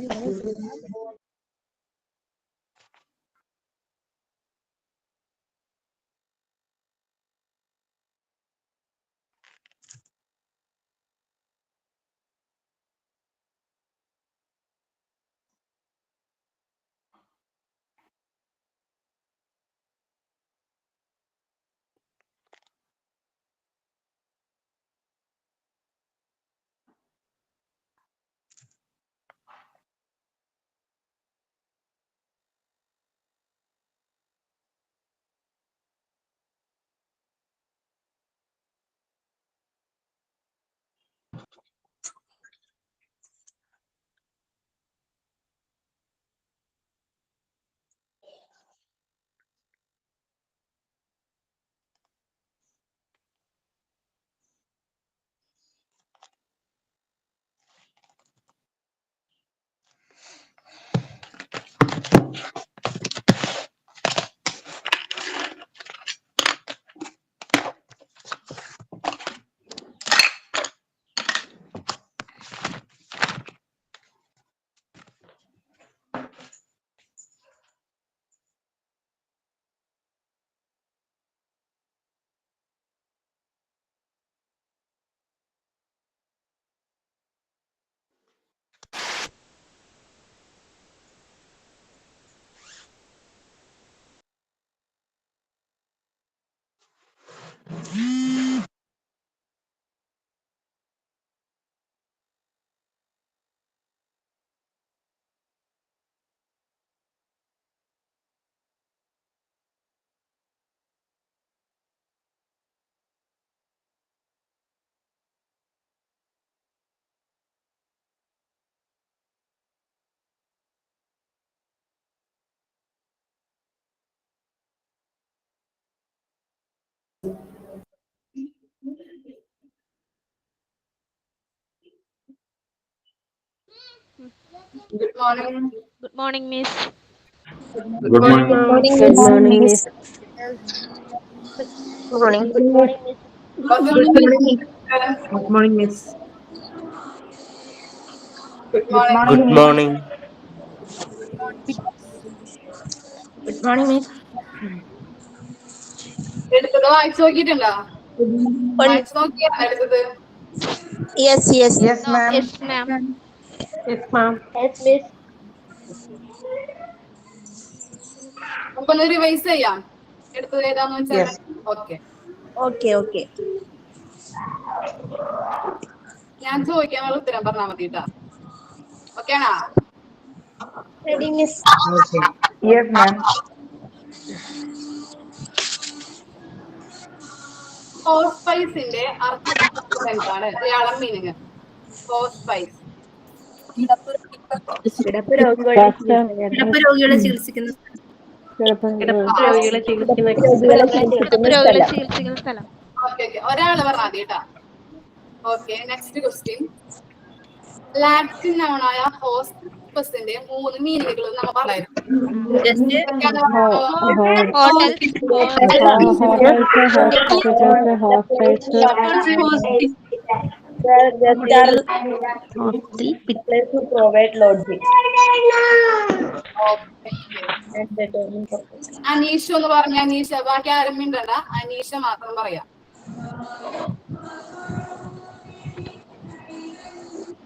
Good morning. Good morning, Miss. Good morning. Good morning, Miss. Good morning. Good morning, Miss. Good morning. Good morning, Miss. Good morning. Good morning. Good morning, Miss. എടുത്തത് വായിച്ചു നോക്കിയിട്ടുണ്ടോ? വായിച്ചു നോക്കിയാ എടുത്തത്? Yes, yes. Yes, ma'am. Yes, ma'am. Yes, ma'am. Yes, Miss. നമുക്കൊന്ന് revise ചെയ്യാം. എടുത്തത് ഏതാന്ന് വെച്ചാൽ Yes. ഓക്കെ. Okay, okay. ഞാൻ ചോദിക്കാനുള്ള ഉത്തരം പറഞ്ഞാൽ മതി കേട്ടാ. ഓക്കെ ആണോ? Ready, Miss. Okay. Yes, ma'am. ഹോസ് സ്പൈസിന്റെ അർത്ഥം എന്താണ്? മലയാളം മീനിങ്. ഹോസ് സ്പൈസ്. കിടപ്പ് രോഗികളെ ചികിത്സിക്കുന്ന രോഗികളെ ചികിത്സിക്കുന്ന സ്ഥലം. Okay okay. ഒരാള് പറഞ്ഞാൽ മതി കേട്ടാ. ഓക്കെ. Next question. ലാറ്റിൻ നൗണായ ഹോസ്പസിന്റെ 3 മീനിങ്ങുകളും നമ്മൾ പറയായിരുന്നു. place to provide lodging. Aneesha എന്ന് പറഞ്ഞ അനീഷ, ബാക്കി ആരും മിണ്ടണ്ട, അനീഷ മാത്രം പറയാം.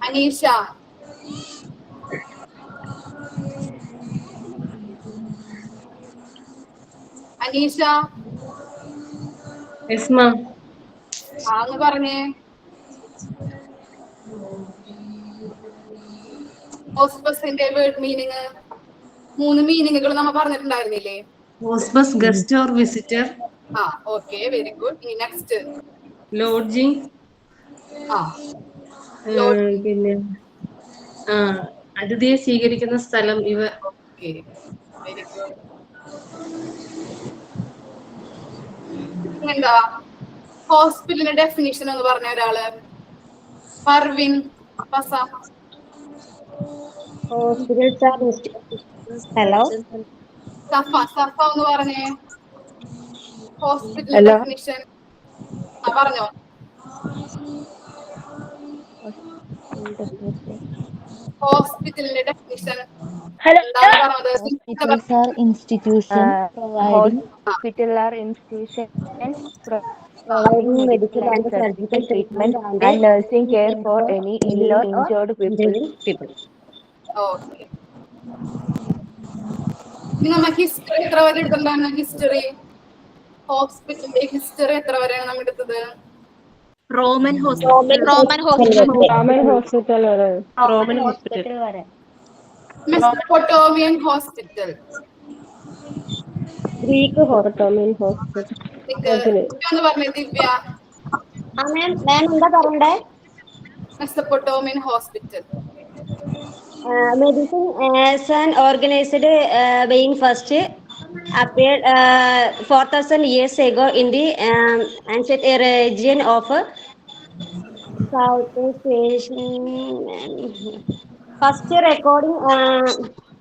അനീഷ. അനീഷ. Yes, ma'am. ഒന്ന് പറഞ്ഞേ. ഹോസ്പസിന്റെ വേർഡ് മീനിങ് 3 മീനിങ്ങുകൾ നമ്മൾ പറഞ്ഞിട്ടുണ്ടായിരുന്നില്ലേ? Hospice, guest or visitor. Okay, very good. ഇനി നെക്സ്റ്റ്. Lodging. പിന്നെ അതിഥിയെ സ്വീകരിക്കുന്ന സ്ഥലം ഇവ. Okay, very good. എന്താ ഹോസ്പിറ്റലിന്റെ ഡെഫിനിഷൻ എന്ന് പറഞ്ഞ ഒരാള്? പർവിൻ പസ. Hello. സഫ എന്ന് പറഞ്ഞേ ഹോസ്പിറ്റൽ ഡെഫിനിഷൻ. പറഞ്ഞോ. ഹോസ്പിറ്റലിന്റെ ഡെഫിനിഷൻ Hello. എന്താണ് പറഞ്ഞത്? Hospitals are institutions providing Hospital are institutions providing medical and surgical treatment and nursing care for any ill or injured people. Okay. ഇനി നമ്മ ഹിസ്റ്ററി എത്ര വരെ എടുത്തിട്ടുണ്ടായിരുന്നു? ഹിസ്റ്ററി ഹോസ്പിറ്റലിന്റെ ഹിസ്റ്ററി എത്ര വരെയാണ് നമ്മൾ എടുത്തത്? Roman hospital. റോമൻ ഹോസ്പിറ്റൽ വരെ. Roman hospital. Mesopotamian hospital. Greek hospital. ഒന്ന് പറഞ്ഞേ ദിവ്യ. മാം എന്താ പറയണ്ടേ? Mesopotamian hospital. Medicine as an organized being first appeared 4,000 years ago in the ancient region of Southeast Asia. First recording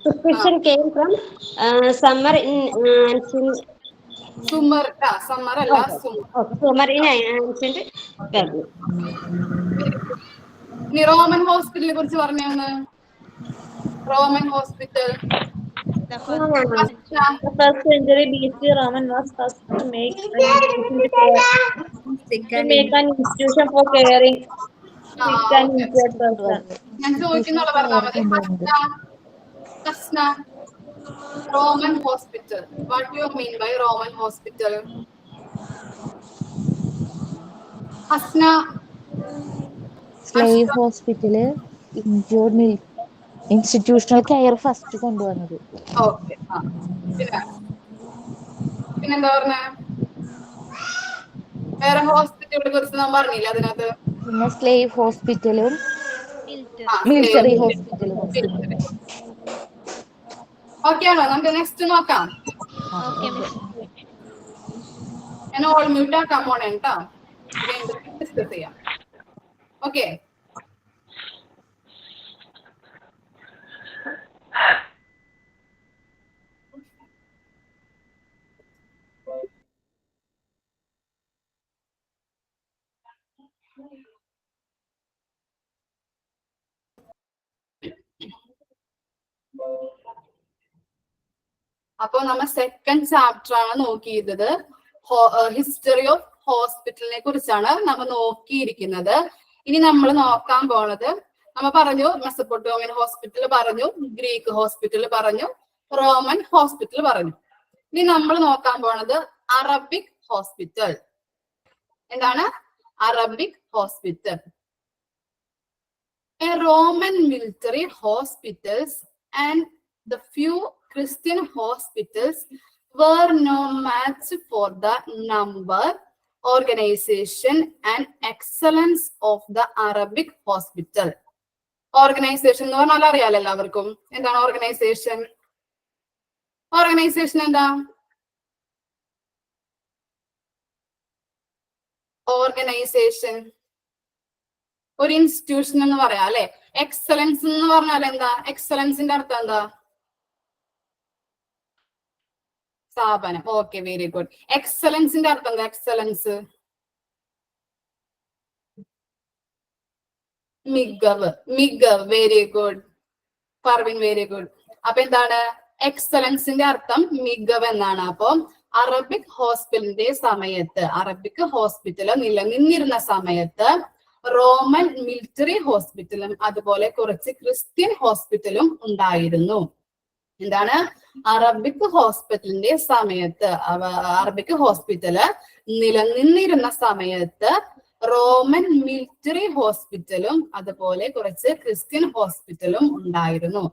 prescription came from Sumer in Sumer summer അല്ല Sumer in ancient Babylon. ഇനി Roman ഹോസ്പിറ്റലിനെ കുറിച്ച് പറഞ്ഞൊന്ന്. Roman hospital. The first century BC, Roman was first to make an institution for caring sick and injured persons. ഞാൻ ചോദിക്കുന്നുള്ള പറഞ്ഞാൽ മതി. Roman hospital. What you mean by Roman hospital? Hasna. Slave hospital, injured institutional care first കൊണ്ടുവന്നത്. Okay. പിന്നെന്താ പറഞ്ഞ? വേറെ ഹോസ്പിറ്റലിനെ കുറിച്ച് നാം പറഞ്ഞില്ല അതിനകത്ത്. പിന്നെ സ്ലേവ് ഹോസ്പിറ്റലും മിലിറ്ററി ഹോസ്പിറ്റലും. ഓക്കെ ആണോ? നമുക്ക് നെക്സ്റ്റ് നോക്കാം. ഞാൻ ഓൾ മ്യൂട്ട് ആക്കാൻ പോണേ കേട്ടോ. ഡിസ്കസ് ചെയ്യാം. ഓക്കെ. അപ്പൊ നമ്മൾ സെക്കൻഡ് ചാപ്റ്റർ ആണ് നോക്കിയിരുന്നത്. ഹിസ്റ്ററി ഓഫ് ഹോസ്പിറ്റലിനെ കുറിച്ചാണ് നമ്മൾ നോക്കിയിരിക്കുന്നത്. ഇനി നമ്മൾ നോക്കാൻ പോണത്, നമ്മ പറഞ്ഞു മെസപ്പൊട്ടോമിയൻ ഹോസ്പിറ്റൽ പറഞ്ഞു, ഗ്രീക്ക് ഹോസ്പിറ്റൽ പറഞ്ഞു, റോമൻ ഹോസ്പിറ്റൽ പറഞ്ഞു. ഇനി നമ്മൾ നോക്കാൻ പോണത് അറബിക് ഹോസ്പിറ്റൽ. എന്താണ് Arabic hospital? A Roman military hospitals and the few Christian hospitals were no match for the number, organization and excellence of the Arabic hospital. Organization എന്ന് പറഞ്ഞാൽ അറിയാലോ എല്ലാവർക്കും. എന്താണ് ഓർഗനൈസേഷൻ? ഓർഗനൈസേഷൻ എന്താ? ഓർഗനൈസേഷൻ ഒരു ഇൻസ്റ്റിറ്റ്യൂഷൻ എന്ന് പറയാം അല്ലെ. എക്സലൻസ് എന്ന് പറഞ്ഞാൽ എന്താ? എക്സലൻസിന്റെ അർത്ഥം എന്താ? സ്ഥാപനം. Okay, very good. എക്സലൻസിന്റെ അർത്ഥം എന്താ? എക്സലൻസ് മികവ്. മികവ്. Very good Parveen, very good. അപ്പൊ എന്താണ് എക്സലൻസിന്റെ അർത്ഥം? മികവ് എന്നാണ്. അപ്പൊ അറബിക് ഹോസ്പിറ്റലിന്റെ സമയത്ത്, അറബിക് ഹോസ്പിറ്റൽ നിലനിന്നിരുന്ന സമയത്ത് റോമൻ മിലിറ്ററി ഹോസ്പിറ്റലും അതുപോലെ കുറച്ച് ക്രിസ്ത്യൻ ഹോസ്പിറ്റലും ഉണ്ടായിരുന്നു. എന്താണ് അറബിക് ഹോസ്പിറ്റലിന്റെ സമയത്ത്, അറബിക് ഹോസ്പിറ്റല് നിലനിന്നിരുന്ന സമയത്ത് റോമൻ മിലിറ്ററി ഹോസ്പിറ്റലും അതുപോലെ കുറച്ച് ക്രിസ്ത്യൻ ഹോസ്പിറ്റലും ഉണ്ടായിരുന്നു.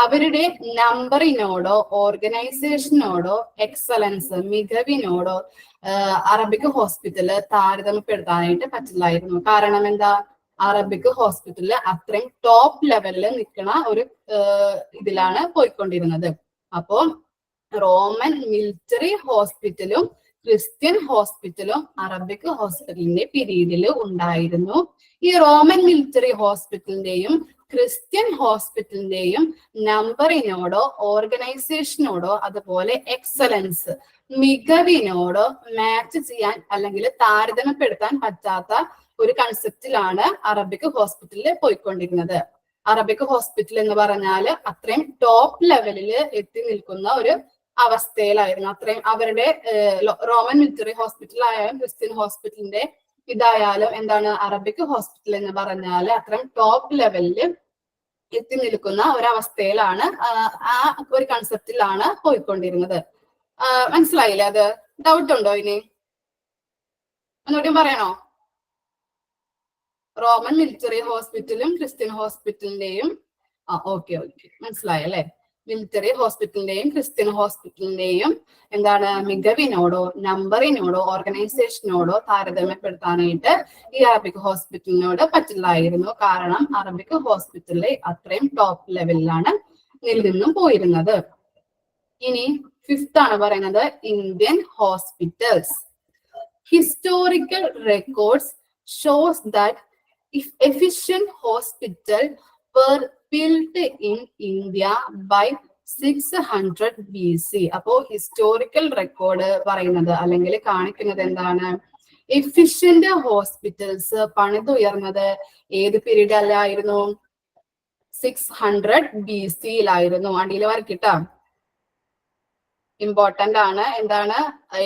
അവരുടെ നമ്പറിനോടോ ഓർഗനൈസേഷനോടോ എക്സലൻസ് മികവിനോടോ അറബിക് ഹോസ്പിറ്റല് താരതമ്യപ്പെടുത്താനായിട്ട് പറ്റില്ലായിരുന്നു. കാരണം എന്താ? അറബിക് ഹോസ്പിറ്റലില് അത്രയും ടോപ്പ് ലെവലിൽ നിൽക്കുന്ന ഒരു ഇതിലാണ് പോയിക്കൊണ്ടിരുന്നത്. അപ്പോ റോമൻ മിലിറ്ററി ഹോസ്പിറ്റലും ക്രിസ്ത്യൻ ഹോസ്പിറ്റലും അറബിക് ഹോസ്പിറ്റലിന്റെ പീരീഡിൽ ഉണ്ടായിരുന്നു. ഈ റോമൻ മിലിറ്ററി ഹോസ്പിറ്റലിന്റെയും ക്രിസ്ത്യൻ ഹോസ്പിറ്റലിന്റെയും നമ്പറിനോടോ ഓർഗനൈസേഷനോടോ അതുപോലെ എക്സലൻസ് മികവിനോടോ മാച്ച് ചെയ്യാൻ അല്ലെങ്കിൽ താരതമ്യപ്പെടുത്താൻ പറ്റാത്ത ഒരു കൺസെപ്റ്റിലാണ് അറബിക് ഹോസ്പിറ്റലിൽ പോയിക്കൊണ്ടിരുന്നത്. അറബിക് ഹോസ്പിറ്റൽ എന്ന് പറഞ്ഞാൽ അത്രയും ടോപ്പ് ലെവലിൽ എത്തി നിൽക്കുന്ന ഒരു അവസ്ഥയിലായിരുന്നു. അത്രയും അവരുടെ റോമൻ മിലിറ്ററി ഹോസ്പിറ്റൽ ആയാലും ക്രിസ്ത്യൻ ഹോസ്പിറ്റലിന്റെ ഇതായാലും എന്താണ് അറബിക് ഹോസ്പിറ്റൽ എന്ന് പറഞ്ഞാൽ അത്രയും ടോപ്പ് ലെവലിൽ എത്തി നിൽക്കുന്ന ഒരവസ്ഥയിലാണ് ആ ഒരു കൺസെപ്റ്റിലാണ് പോയിക്കൊണ്ടിരുന്നത്. മനസ്സിലായില്ലേ? അത് ഡൗട്ട് ഉണ്ടോ ഇനി? ഒന്നുകൂടി പറയണോ? റോമൻ മിലിറ്ററി ഹോസ്പിറ്റലും ക്രിസ്ത്യൻ ഹോസ്പിറ്റലിന്റെയും ഓക്കെ മനസ്സിലായല്ലേ? മിലിറ്ററി ഹോസ്പിറ്റലിന്റെയും ക്രിസ്ത്യൻ ഹോസ്പിറ്റലിന്റെയും എന്താണ് മികവിനോടോ നമ്പറിനോടോ ഓർഗനൈസേഷനോടോ താരതമ്യപ്പെടുത്താനായിട്ട് ഈ അറബിക് ഹോസ്പിറ്റലിനോട് പറ്റില്ലായിരുന്നു. കാരണം അറബിക് ഹോസ്പിറ്റലിൽ അത്രയും ടോപ്പ് ലെവലിലാണ് നിന്നും പോയിരുന്നത്. ഇനി ഫിഫ്ത് ആണ് പറയുന്നത് Indian hospitals. Historical records shows that efficient hospital were built in India by 600 BC. അപ്പോ ഹിസ്റ്റോറിക്കൽ റെക്കോർഡ് പറയുന്നത് അല്ലെങ്കിൽ കാണിക്കുന്നത് എന്താണ്? എഫിഷ്യന്റ് ഹോസ്പിറ്റൽസ് പണിതുയർന്നത് ഏത് പീരീഡ് അല്ലായിരുന്നു? 600 BC-യിലായിരുന്നു. അടിയിൽ വരക്കിട്ടാ, ഇമ്പോർട്ടന്റ് ആണ്. എന്താണ്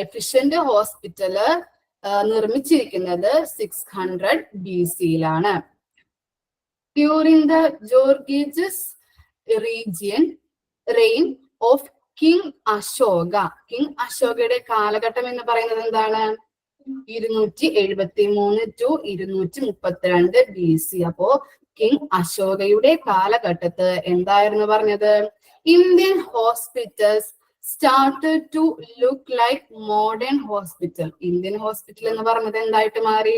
എഫിഷ്യന്റ് ഹോസ്പിറ്റല് നിർമ്മിച്ചിരിക്കുന്നത്? 600 BC-യിലാണ്. ഡ്യൂറിംഗ് ദ ജോർഗീജസ് reign of king Ashoka. King അശോകയുടെ കാലഘട്ടം എന്ന് പറയുന്നത് എന്താണ്? 273 to 232 BC. അപ്പോ കിങ് അശോകയുടെ കാലഘട്ടത്ത് എന്തായിരുന്നു പറഞ്ഞത്? Indian hospitals started to look like modern hospital. Indian hospital എന്ന് പറഞ്ഞത് എന്തായിട്ട് മാറി?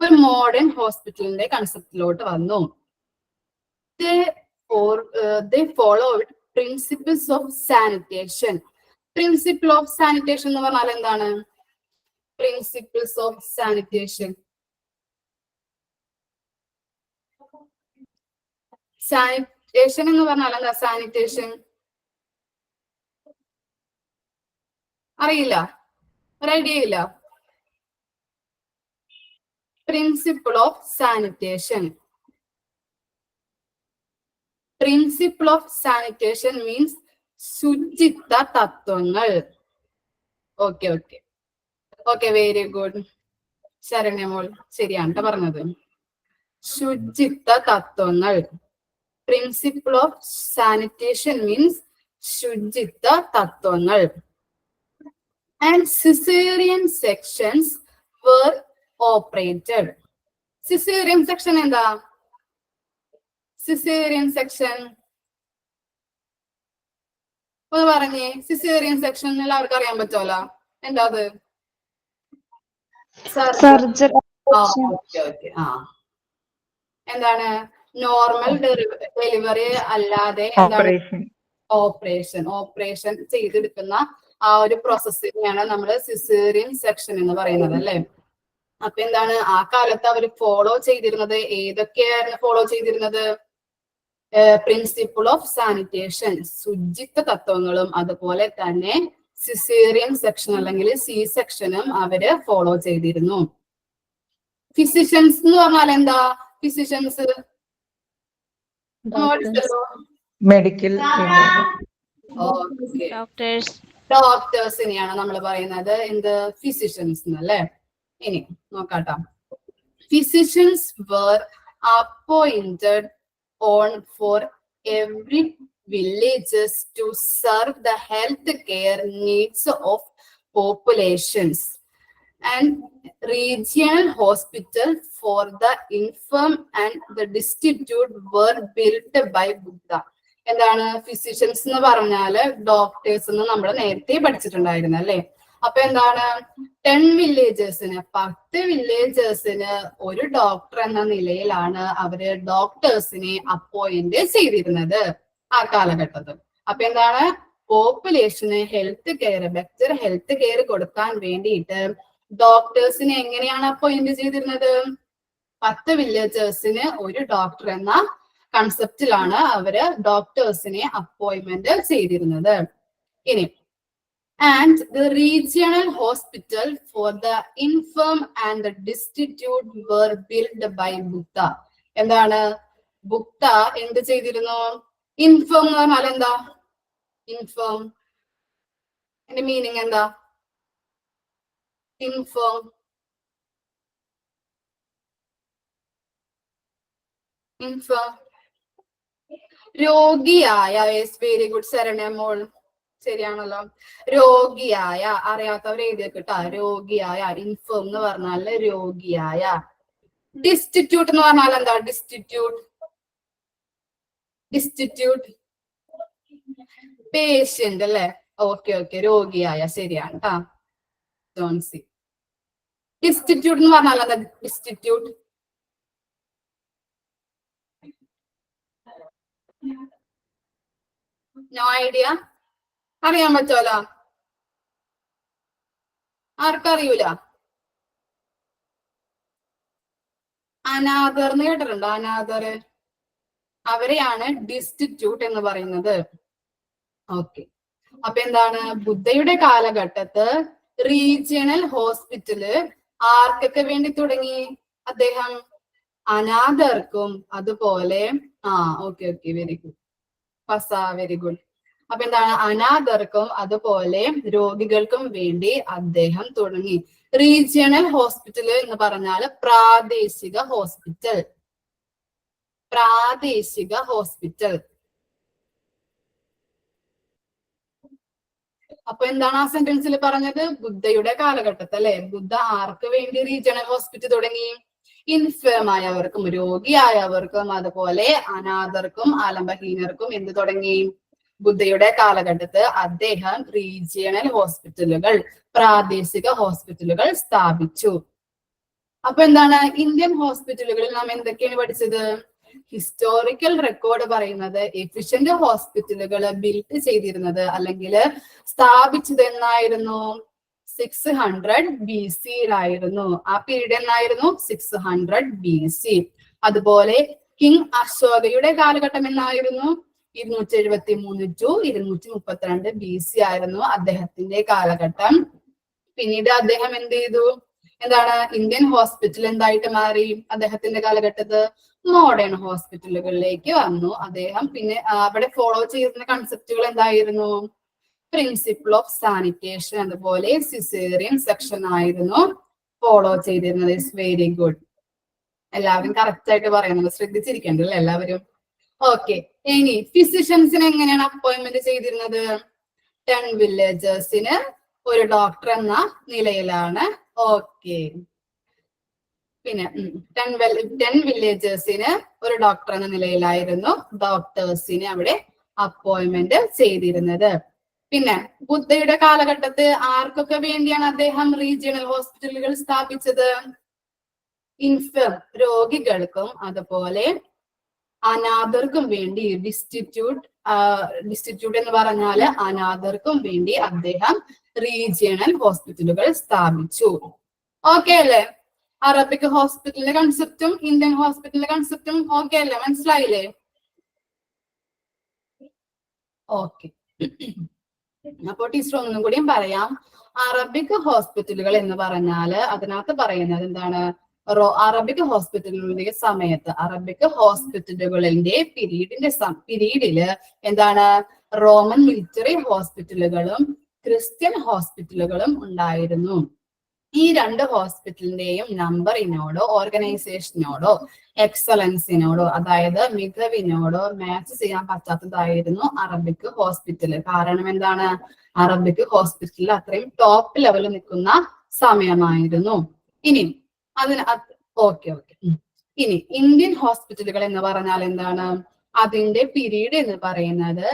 ഒരു മോഡേൺ ഹോസ്പിറ്റലിന്റെ കൺസെപ്റ്റിലോട്ട് വന്നു. They followed principles of sanitation. Principle of sanitation എന്ന് പറഞ്ഞാൽ എന്താണ്? Principles of sanitation. Sanitation എന്ന് പറഞ്ഞാൽ എന്താ? സാനിറ്റേഷൻ അറിയില്ല? ഒരു ഐഡിയ ഇല്ല? Principle of sanitation. Principle of sanitation means ശുചിത്വ തത്വങ്ങൾ. ഓക്കെ വെരി ഗുഡ് ശരണ്യമോൾ, ശരിയാണ് പറഞ്ഞത്. ശുചിത്വ തത്വങ്ങൾ. പ്രിൻസിപ്പിൾ ഓഫ് സാനിറ്റേഷൻ മീൻസ് ശുചിത്വ തത്വങ്ങൾ. And cesarean sections were operated. Cesarean section എന്താ? Cesarean section ഒന്ന് പറഞ്ഞേ. Cesarean section എല്ലാവർക്കും അറിയാൻ പറ്റുമല്ലോ. എന്താ അത്? സർജറി. എന്താണ്? നോർമൽ ഡെലിവറി അല്ലാതെ ഓപ്പറേഷൻ ചെയ്തെടുക്കുന്ന ആ ഒരു പ്രോസസ്സിനെയാണ് നമ്മൾ സിസേറിയൻ സെക്ഷൻ എന്ന് പറയുന്നത് അല്ലെ. അപ്പൊ എന്താണ് ആ കാലത്ത് അവർ ഫോളോ ചെയ്തിരുന്നത്? ഏതൊക്കെയായിരുന്നു ഫോളോ ചെയ്തിരുന്നത്? പ്രിൻസിപ്പിൾ ഓഫ് സാനിറ്റേഷൻ, ശുചിത്വ തത്വങ്ങളും അതുപോലെ തന്നെ സിസേറിയൻ സെക്ഷൻ അല്ലെങ്കിൽ സി സെക്ഷനും അവര് ഫോളോ ചെയ്തിരുന്നു. ഫിസിഷ്യൻസ് എന്ന് പറഞ്ഞാൽ എന്താ? ഫിസിഷ്യൻസ് മെഡിക്കൽ ഡോക്ടേഴ്സിനെയാണ് നമ്മൾ പറയുന്നത് എന്ത്? ഫിസിഷ്യൻസ് എന്നല്ലേ. ഇനി നോക്കാട്ടോ. Physicians were appointed on for every villages to serve the health care needs of populations, and regional hospital for the infirm and the destitute were built by Buddha. എന്താണ് physicians എന്ന് പറഞ്ഞാല്? Doctors എന്ന് നമ്മൾ നേരത്തെ പഠിച്ചിട്ടുണ്ടായിരുന്നു അല്ലെ. അപ്പൊ എന്താണ് 10 വില്ലേജേഴ്സിന് 10 വില്ലേജേഴ്സിന് ഒരു ഡോക്ടർ എന്ന നിലയിലാണ് അവര് ഡോക്ടേഴ്സിനെ അപ്പോയിന്റ് ചെയ്തിരുന്നത് ആ കാലഘട്ടത്തിൽ. അപ്പൊ എന്താണ് population health care, better health care കൊടുക്കാൻ വേണ്ടിയിട്ട് ഡോക്ടേഴ്സിനെ എങ്ങനെയാണ് അപ്പോയിന്റ് ചെയ്തിരുന്നത്? 10 വില്ലേജേഴ്സിന് ഒരു ഡോക്ടർ എന്ന കൺസെപ്റ്റിലാണ് അവര് ഡോക്ടേഴ്സിനെ അപ്പോയിന്റ്മെന്റ് ചെയ്തിരുന്നത്. ഇനി and the regional hospital for the infirm and the destitute were built by Buddha. എന്താണ് ബുദ്ധ എന്ത് ചെയ്തിരുന്നു? ഇൻഫേം എന്ന് പറഞ്ഞാൽ എന്താ? ഇൻഫേം അതിന്റെ മീനിങ് എന്താ? ഇൻഫേം ഇൻഫേം രോഗിയായ. വെരി ഗുഡ് ശരണ്യ മോൾ, ശരിയാണല്ലോ. രോഗിയായ, അറിയാത്തവർ എഴുതിയേക്കിട്ടാ. രോഗിയായ, ഇൻഫേം എന്ന് പറഞ്ഞാല് രോഗിയായ. ഡിസ്റ്റിറ്റ്യൂട്ട് എന്ന് പറഞ്ഞാൽ എന്താ? ഡിസ്റ്റിറ്റ്യൂട്ട് ഡിസ്റ്റിറ്റ്യൂട്ട് പേഷ്യന്റ് അല്ലെ? ഓക്കെ ഓക്കെ, രോഗിയായ, ശരിയാണ് കേട്ടാ. ജോൺസി, ഡിസ്റ്റിറ്റ്യൂട്ട് എന്ന് പറഞ്ഞാൽ എന്താ? ഡിസ്റ്റിറ്റ്യൂട്ട് നോ ഐഡിയ. അറിയാൻ പറ്റുമല്ലോ? ആർക്കറിയൂല? അനാഥർ എന്ന് കേട്ടിട്ടുണ്ടോ? അനാഥർ, അവരെയാണ് ഡിസ്റ്റിറ്റ്യൂട്ട് എന്ന് പറയുന്നത്. ഓക്കെ, അപ്പൊ എന്താണ്? ബുദ്ധയുടെ കാലഘട്ടത്ത് റീജിയണൽ ഹോസ്പിറ്റല് ആർക്കൊക്കെ വേണ്ടി തുടങ്ങി അദ്ദേഹം? അനാഥർക്കും അതുപോലെ okay okay, very good Fasa, very good. അപ്പൊ എന്താണ്? അനാഥർക്കും അതുപോലെ രോഗികൾക്കും വേണ്ടി അദ്ദേഹം തുടങ്ങി. റീജിയണൽ ഹോസ്പിറ്റൽ എന്ന് പറഞ്ഞാൽ പ്രാദേശിക ഹോസ്പിറ്റൽ. പ്രാദേശിക ഹോസ്പിറ്റൽ. അപ്പൊ എന്താണ് ആ സെന്റൻസിൽ പറഞ്ഞത്? ബുദ്ധയുടെ കാലഘട്ടത്തിൽ അല്ലെ? ബുദ്ധ ആർക്ക് വേണ്ടി റീജിയണൽ ഹോസ്പിറ്റൽ തുടങ്ങി? ഇൻഫേം ആയവർക്കും, രോഗിയായവർക്കും, അതുപോലെ അനാഥർക്കും ആലംബഹീനർക്കും എന്ത് തുടങ്ങി? ബുദ്ധയുടെ കാലഘട്ടത്ത് അദ്ദേഹം റീജിയണൽ ഹോസ്പിറ്റലുകൾ, പ്രാദേശിക ഹോസ്പിറ്റലുകൾ സ്ഥാപിച്ചു. അപ്പൊ എന്താണ്? ഇന്ത്യൻ ഹോസ്പിറ്റലുകളിൽ നാം എന്തൊക്കെയാണ് പഠിച്ചത്? ഹിസ്റ്റോറിക്കൽ റെക്കോർഡ് പറയുന്നത് എഫിഷ്യന്റ് ഹോസ്പിറ്റലുകൾ ബിൽഡ് ചെയ്തിരുന്നത് അല്ലെങ്കിൽ സ്ഥാപിച്ചത് എന്നായിരുന്നു? 600 BC-യിലായിരുന്നു. ആ പീരീഡ് എന്നായിരുന്നു? 600 BC. അതുപോലെ കിങ് അശോകയുടെ കാലഘട്ടം എന്നായിരുന്നു? 273 to 232 BC ആയിരുന്നു അദ്ദേഹത്തിന്റെ കാലഘട്ടം. പിന്നീട് അദ്ദേഹം എന്ത് ചെയ്തു? എന്താണ്? ഇന്ത്യൻ ഹോസ്പിറ്റൽ എന്തായിട്ട് മാറി? അദ്ദേഹത്തിന്റെ കാലഘട്ടത്ത് മോഡേൺ ഹോസ്പിറ്റലുകളിലേക്ക് വന്നു അദ്ദേഹം. പിന്നെ അവിടെ ഫോളോ ചെയ്യുന്ന കൺസെപ്റ്റുകൾ എന്തായിരുന്നു? പ്രിൻസിപ്പിൾ ഓഫ് സാനിറ്റേഷൻ, അതുപോലെ സിസേറിയൻ സെക്ഷൻ ആയിരുന്നു ഫോളോ ചെയ്തിരുന്നത്. It's very good. എല്ലാവരും കറക്റ്റ് ആയിട്ട് പറയുന്നത് ശ്രദ്ധിച്ചിരിക്കണ്ടല്ലോ എല്ലാവരും. ഓക്കെ, ഇനി ഫിസിഷ്യൻസിന് എങ്ങനെയാണ് അപ്പോയിന്റ്മെന്റ് ചെയ്തിരുന്നത്? 10 വില്ലേജേഴ്സിന് ഒരു ഡോക്ടർ എന്ന നിലയിലാണ്. ഓക്കെ, പിന്നെ 10 വില്ലേജേഴ്സിന് ഒരു ഡോക്ടർ എന്ന നിലയിലായിരുന്നു ഡോക്ടേഴ്സിനെ അവിടെ അപ്പോയിന്റ്മെന്റ് ചെയ്തിരുന്നത്. പിന്നെ ബുദ്ധയുടെ കാലഘട്ടത്ത് ആർക്കൊക്കെ വേണ്ടിയാണ് അദ്ദേഹം റീജിയണൽ ഹോസ്പിറ്റലുകൾ സ്ഥാപിച്ചത്? ഇൻഫേം, രോഗികൾക്കും അതുപോലെ അനാഥർക്കും വേണ്ടി. ഡിസ്റ്റിറ്റ്യൂട്ട് എന്ന് പറഞ്ഞാല് അനാഥർക്കും വേണ്ടി അദ്ദേഹം റീജിയണൽ ഹോസ്പിറ്റലുകൾ സ്ഥാപിച്ചു. ഓക്കെ അല്ലേ? അറബിക് ഹോസ്പിറ്റലിന്റെ കൺസെപ്റ്റും ഇന്ത്യൻ ഹോസ്പിറ്റലിന്റെ കൺസെപ്റ്റും ഓക്കെ അല്ലേ? മനസ്സിലായില്ലേ? ഓക്കെ, അപ്പൊ ടീച്ചർ ഒന്നും കൂടിയും പറയാം. അറബിക് ഹോസ്പിറ്റലുകൾ എന്ന് പറഞ്ഞാല് അതിനകത്ത് പറയുന്നത് എന്താണ്? അറബിക് ഹോസ്പിറ്റലുകളുടെ സമയത്ത്, അറബിക് ഹോസ്പിറ്റലുകളിന്റെ പീരീഡില് എന്താണ്? റോമൻ മിലിറ്ററി ഹോസ്പിറ്റലുകളും ക്രിസ്ത്യൻ ഹോസ്പിറ്റലുകളും ഉണ്ടായിരുന്നു. ഈ രണ്ട് ഹോസ്പിറ്റലിന്റെയും നമ്പറിനോടോ ഓർഗനൈസേഷനോടോ എക്സലൻസിനോടോ അതായത് മികവിനോടോ മാച്ച് ചെയ്യാൻ പറ്റാത്തതായിരുന്നു അറബിക് ഹോസ്പിറ്റൽ. കാരണം എന്താണ്? അറബിക് ഹോസ്പിറ്റലിൽ അത്രയും ടോപ്പ് ലെവലിൽ നിൽക്കുന്ന സമയമായിരുന്നു. ഇനി ഓക്കെ ഇനി ഇന്ത്യൻ ഹോസ്പിറ്റലുകൾ എന്ന് പറഞ്ഞാൽ എന്താണ്? അതിന്റെ പീരീഡ് എന്ന് പറയുന്നത്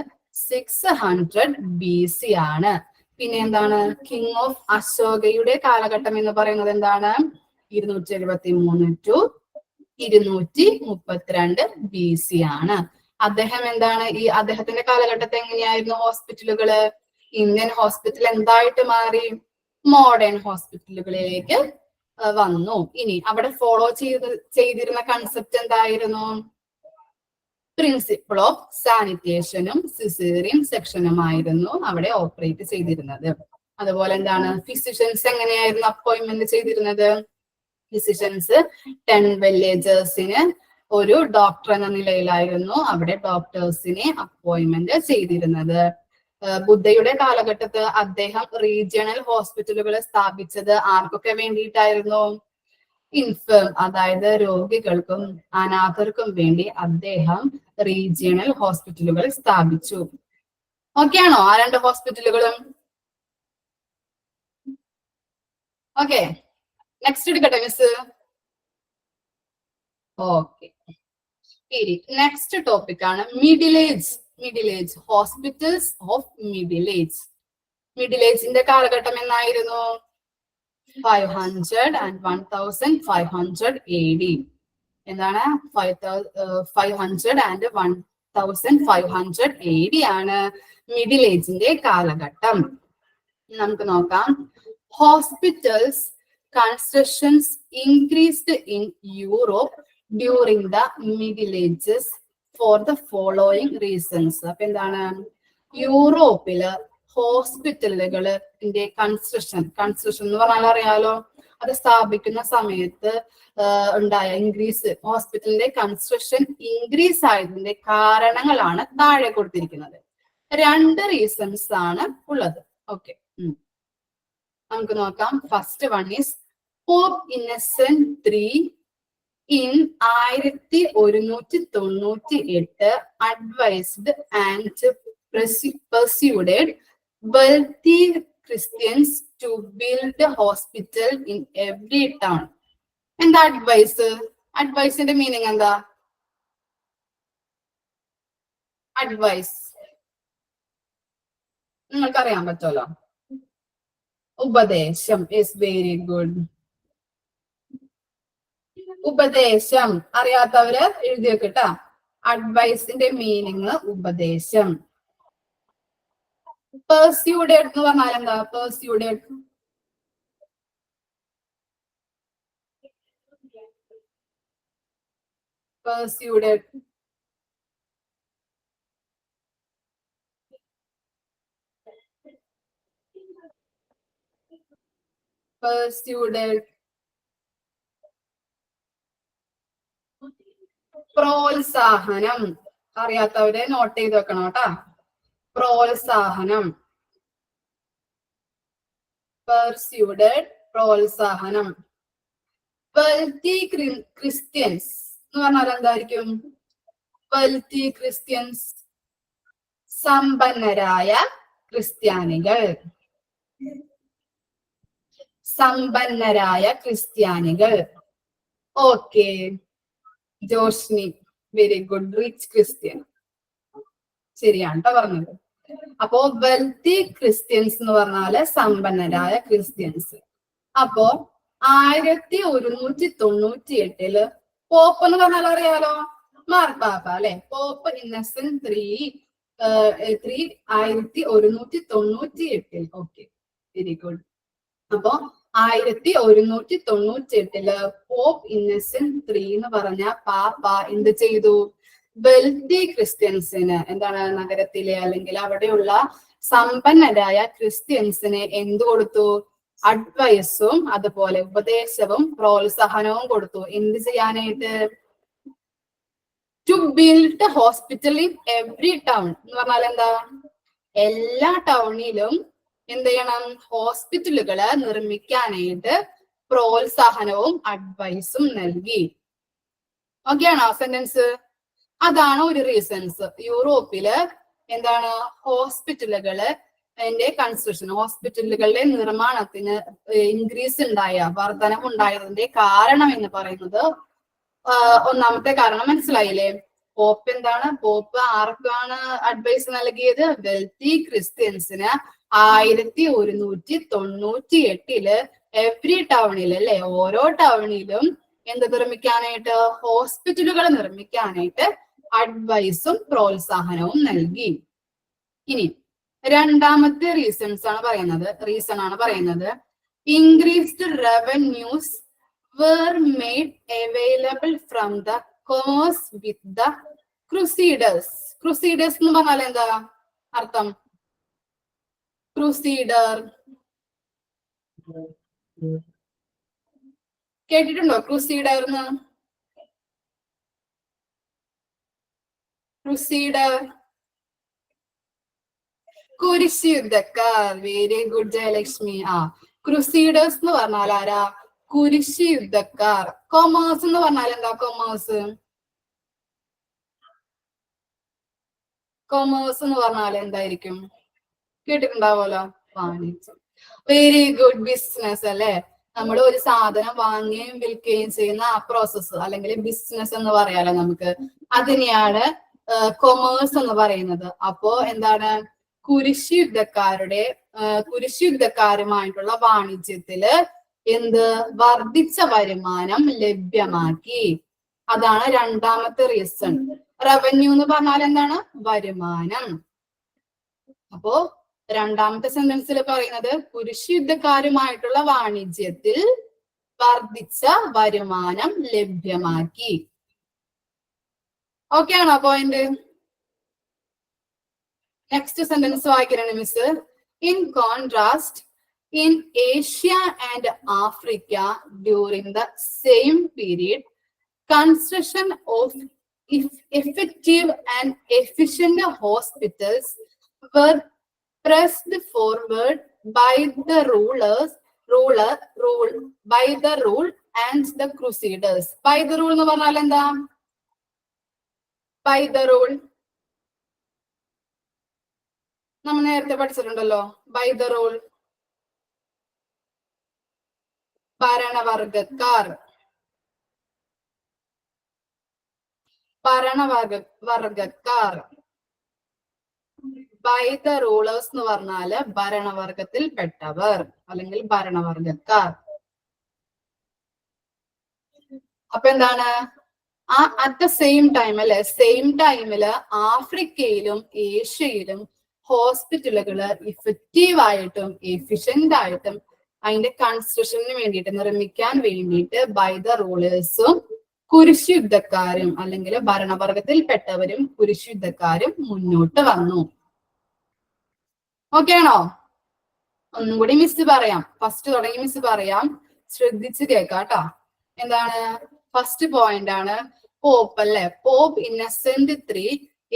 600 BC ആണ്. പിന്നെ എന്താണ്? കിങ് ഓഫ് അശോകയുടെ കാലഘട്ടം എന്ന് പറയുന്നത് എന്താണ്? 273 to 232 BC ആണ്. അദ്ദേഹം എന്താണ്? ഈ അദ്ദേഹത്തിന്റെ കാലഘട്ടത്തെ എങ്ങനെയായിരുന്നു ഹോസ്പിറ്റലുകള്? ഇന്ത്യൻ ഹോസ്പിറ്റൽ എന്തായിട്ട് മാറി? മോഡേൺ ഹോസ്പിറ്റലുകളിലേക്ക് വന്നു. ഇനി അവിടെ ഫോളോ ചെയ്തിരുന്ന കൺസെപ്റ്റ് എന്തായിരുന്നു? പ്രിൻസിപ്പിൾ ഓഫ് സാനിറ്റേഷനും സിസേറിയൻ സെക്ഷനുമായിരുന്നു അവിടെ ഓപ്പറേറ്റ് ചെയ്തിരുന്നത്. അതുപോലെ എന്താണ് ഫിസിഷ്യൻസ് എങ്ങനെയായിരുന്നു അപ്പോയിന്റ്മെന്റ് ചെയ്തിരുന്നത്? ഫിസിഷ്യൻസ് 10 വില്ലേജേഴ്സിന് ഒരു ഡോക്ടർ എന്ന നിലയിലായിരുന്നു അവിടെ ഡോക്ടേഴ്സിനെ അപ്പോയിന്റ്മെന്റ് ചെയ്തിരുന്നത്. ബുദ്ധയുടെ കാലഘട്ടത്ത് അദ്ദേഹം റീജിയണൽ ഹോസ്പിറ്റലുകൾ സ്ഥാപിച്ചത് ആർക്കൊക്കെ വേണ്ടിയിട്ടായിരുന്നു? ഇൻഫേം, അതായത് രോഗികൾക്കും അനാഥർക്കും വേണ്ടി അദ്ദേഹം റീജിയണൽ ഹോസ്പിറ്റലുകൾ സ്ഥാപിച്ചു. ഓക്കെ ആണോ ആ 2 ഹോസ്പിറ്റലുകളും? ഓക്കെ, നെക്സ്റ്റ് എടുക്കട്ടെ മിസ്? ഓക്കെ, നെക്സ്റ്റ് ടോപ്പിക് ആണ് middle age. Middle age, hospitals of middle age. Middle ഏജിന്റെ കാലഘട്ടം എന്നായിരുന്നു? 500 and 1500 AD. എന്താണ്? 500 and 1500 AD ആണ് മിഡിൽ ഏജിന്റെ കാലഘട്ടം. നമുക്ക് നോക്കാം. Hospitals constructions increased in Europe during the middle ages for the following reasons. അപ്പൊ എന്താണ്? യൂറോപ്പില് ഹോസ്പിറ്റലുകളുടെ കൺസ്ട്രക്ഷൻ എന്ന് പറഞ്ഞാൽ അറിയാലോ, അത് സ്ഥാപിക്കുന്ന സമയത്ത് ഉണ്ടായ ഇൻക്രീസ്, ഹോസ്പിറ്റലിന്റെ കൺസ്ട്രക്ഷൻ ഇൻക്രീസ് ആയതിന്റെ കാരണങ്ങളാണ് താഴെ കൊടുത്തിരിക്കുന്നത്. 2 റീസൺസ് ആണ് ഉള്ളത്. ഓക്കെ, നമുക്ക് നോക്കാം. First one is Pope Innocent III in 1198 advised and persuaded wealthy Christians to build a hospital in every town. എന്താ അഡ്വൈസ്? അഡ്വൈസിന്റെ മീനിങ് എന്താ? അഡ്വൈസ് നിങ്ങൾക്ക് അറിയാൻ പറ്റുമല്ലോ. ഉപദേശം ഇസ് വെരി ഗുഡ്. ഉപദേശം അറിയാത്തവര് എഴുതി വെക്കട്ടാ. അഡ്വൈസിന്റെ മീനിങ് ഉപദേശം. പെർസ്യൂഡഡ് എന്ന് പറഞ്ഞാൽ എന്താ? പെർസ്യൂഡഡ് persuaded. Persuaded. പ്രോത്സാഹനം അറിയാത്തവരെ നോട്ട് ചെയ്ത് വെക്കണം കേട്ടാ. പ്രോത്സാഹനം, പെർസ്യൂഡഡ്, പ്രോത്സാഹനം. വെൽത്തി ക്രിസ്ത്യൻസ് എന്ന് പറഞ്ഞാൽ എന്തായിരിക്കും? വെൽത്തി ക്രിസ്ത്യൻസ്, സമ്പന്നരായ ക്രിസ്ത്യാനികൾ. സമ്പന്നരായ ക്രിസ്ത്യാനികൾ. Okay Joshni, very good. Rich Christian, ശരിയാണ് കേട്ടോ പറഞ്ഞത്. അപ്പോ വെൽത്തി ക്രിസ്ത്യൻസ് എന്ന് പറഞ്ഞാല് സമ്പന്നരായ ക്രിസ്ത്യൻസ്. അപ്പോ 1198 പോപ്പ് എന്ന് പറഞ്ഞാൽ അറിയാലോ, മാർപ്പാപ്പ അല്ലെ. Pope Innocent III 1198. Okay, very good. അപ്പോ 1198 പോപ്പ് ഇന്നസെന്റ് III എന്ന് പറഞ്ഞ പാപ്പ എന്ത് ചെയ്തു? വെൽത്തി ക്രിസ്ത്യൻസിന്, എന്താണ്, നഗരത്തിലെ അല്ലെങ്കിൽ അവിടെയുള്ള സമ്പന്നരായ ക്രിസ്ത്യൻസിന് എന്ത് കൊടുത്തു? അഡ്വൈസും അതുപോലെ ഉപദേശവും പ്രോത്സാഹനവും കൊടുത്തു. എന്ത് ചെയ്യാനായിട്ട്? To build hospital in every town എന്ന് പറഞ്ഞാൽ എന്താ? എല്ലാ ടൗണിലും എന്ത് ചെയ്യണം? ഹോസ്പിറ്റലുകള് നിർമ്മിക്കാനായിട്ട് പ്രോത്സാഹനവും അഡ്വൈസും നൽകി. ഓക്കെ ആണോ സെന്റൻസ്? അതാണ് ഒരു റീസൺസ്. യൂറോപ്പില് എന്താണ് ഹോസ്പിറ്റലുകള് കൺസ്ട്രക്ഷൻ, ഹോസ്പിറ്റലുകളുടെ നിർമ്മാണത്തിന് ഇൻക്രീസ് ഉണ്ടായ, വർധനമുണ്ടായതിന്റെ കാരണം എന്ന് പറയുന്നത്, ഒന്നാമത്തെ കാരണം മനസ്സിലായില്ലേ? പോപ്പ് എന്താണ്? പോപ്പ് ആർക്കാണ് അഡ്വൈസ് നൽകിയത്? വെൽത്തി ക്രിസ്ത്യൻസിന് 1198 എവറി ടൗണിൽ അല്ലെ, ഓരോ ടൗണിലും എന്ത് നിർമ്മിക്കാനായിട്ട്? ഹോസ്പിറ്റലുകൾ നിർമ്മിക്കാനായിട്ട് അഡ്വൈസും പ്രോത്സാഹനവും നൽകി. ഇനി രണ്ടാമത്തെ റീസൺ ആണ് പറയുന്നത് increased revenues were made available from the commerce with the crusaders. Crusaders എന്ന് പറഞ്ഞാൽ എന്താ അർത്ഥം? ക്രൂസീഡർ, കേട്ടിട്ടുണ്ടോ ക്രൂസീഡർ എന്ന്? ക്രൂസീഡർ, കുരിശ് യുദ്ധക്കാർ. Very good Jayalakshmi. ക്രൂസീഡേഴ്സ് എന്ന് പറഞ്ഞാൽ ആരാ? കുരിശ് യുദ്ധക്കാർ. കൊമേഴ്സ് എന്ന് പറഞ്ഞാൽ എന്താ? കൊമേഴ്സ് കൊമേഴ്സ് എന്ന് പറഞ്ഞാൽ എന്തായിരിക്കും? കേട്ടിട്ടുണ്ടാവുമല്ലോ, വാണിജ്യം. Very good. ബിസിനസ് അല്ലെ? നമ്മൾ ഒരു സാധനം വാങ്ങുകയും വിൽക്കുകയും ചെയ്യുന്ന ആ പ്രോസസ്സ് അല്ലെങ്കിൽ ബിസിനസ് എന്ന് പറയാലോ നമുക്ക്. അതിനെയാണ് കൊമേഴ്സ് എന്ന് പറയുന്നത്. അപ്പോ എന്താണ്? കുരിശ് യുദ്ധക്കാരുമായിട്ടുള്ള വാണിജ്യത്തില് വർദ്ധിച്ച വരുമാനം ലഭ്യമാക്കി. അതാണ് രണ്ടാമത്തെ റീസൺ. റവന്യൂ എന്ന് പറഞ്ഞാൽ എന്താണ്? വരുമാനം. അപ്പോ രണ്ടാമത്തെ സെന്റൻസിൽ പറയുന്നത് കുരിശ് യുദ്ധക്കാരുമായിട്ടുള്ള വാണിജ്യത്തിൽ വർദ്ധിച്ച വരുമാനം ലഭ്യമാക്കി. ഓക്കെ ആണോ പോയിന്റ്? നെക്സ്റ്റ് സെന്റൻസ് വായിക്കണം miss. In contrast, in Asia and Africa during the same period, construction of effective and efficient hospitals were pressed forward by the rule and the crusaders. By the rule എന്ന് പറഞ്ഞാൽ എന്താ? By the rule നമ്മൾ നേരത്തെ പഠിച്ചിട്ടുണ്ടല്ലോ. By the rule ഭരണവർഗക്കാർ. By the rulers എന്ന് പറഞ്ഞാല് ഭരണവർഗത്തിൽപ്പെട്ടവർ അല്ലെങ്കിൽ ഭരണവർഗക്കാർ. അപ്പൊ എന്താണ്? അറ്റ് ദ സെയിം ടൈം അല്ലെ? സെയിം ടൈമില് ആഫ്രിക്കയിലും ഏഷ്യയിലും ഹോസ്പിറ്റലുകള് ഇഫക്റ്റീവായിട്ടും എഫിഷ്യന്റ് ആയിട്ടും അതിന്റെ കൺസ്ട്രക്ഷന് വേണ്ടിയിട്ട് നിർമ്മിക്കാൻ വേണ്ടിയിട്ട് ബൈ ദ റൂളേഴ്സും കുരിശ് യുദ്ധക്കാരും അല്ലെങ്കിൽ ഭരണവർഗത്തിൽപ്പെട്ടവരും കുരിശ് യുദ്ധക്കാരും മുന്നോട്ട് വന്നു. ഓക്കെ ആണോ? ഒന്നും കൂടി മിസ് പറയാം. ഫസ്റ്റ് തുടങ്ങി മിസ് പറയാം, ശ്രദ്ധിച്ച് കേൾക്കാട്ടോ. എന്താണ്? ഫസ്റ്റ് പോയിന്റ് ആണ് പോപ്പ് അല്ലെ? പോപ്പ് ഇന്നസെന്റ് III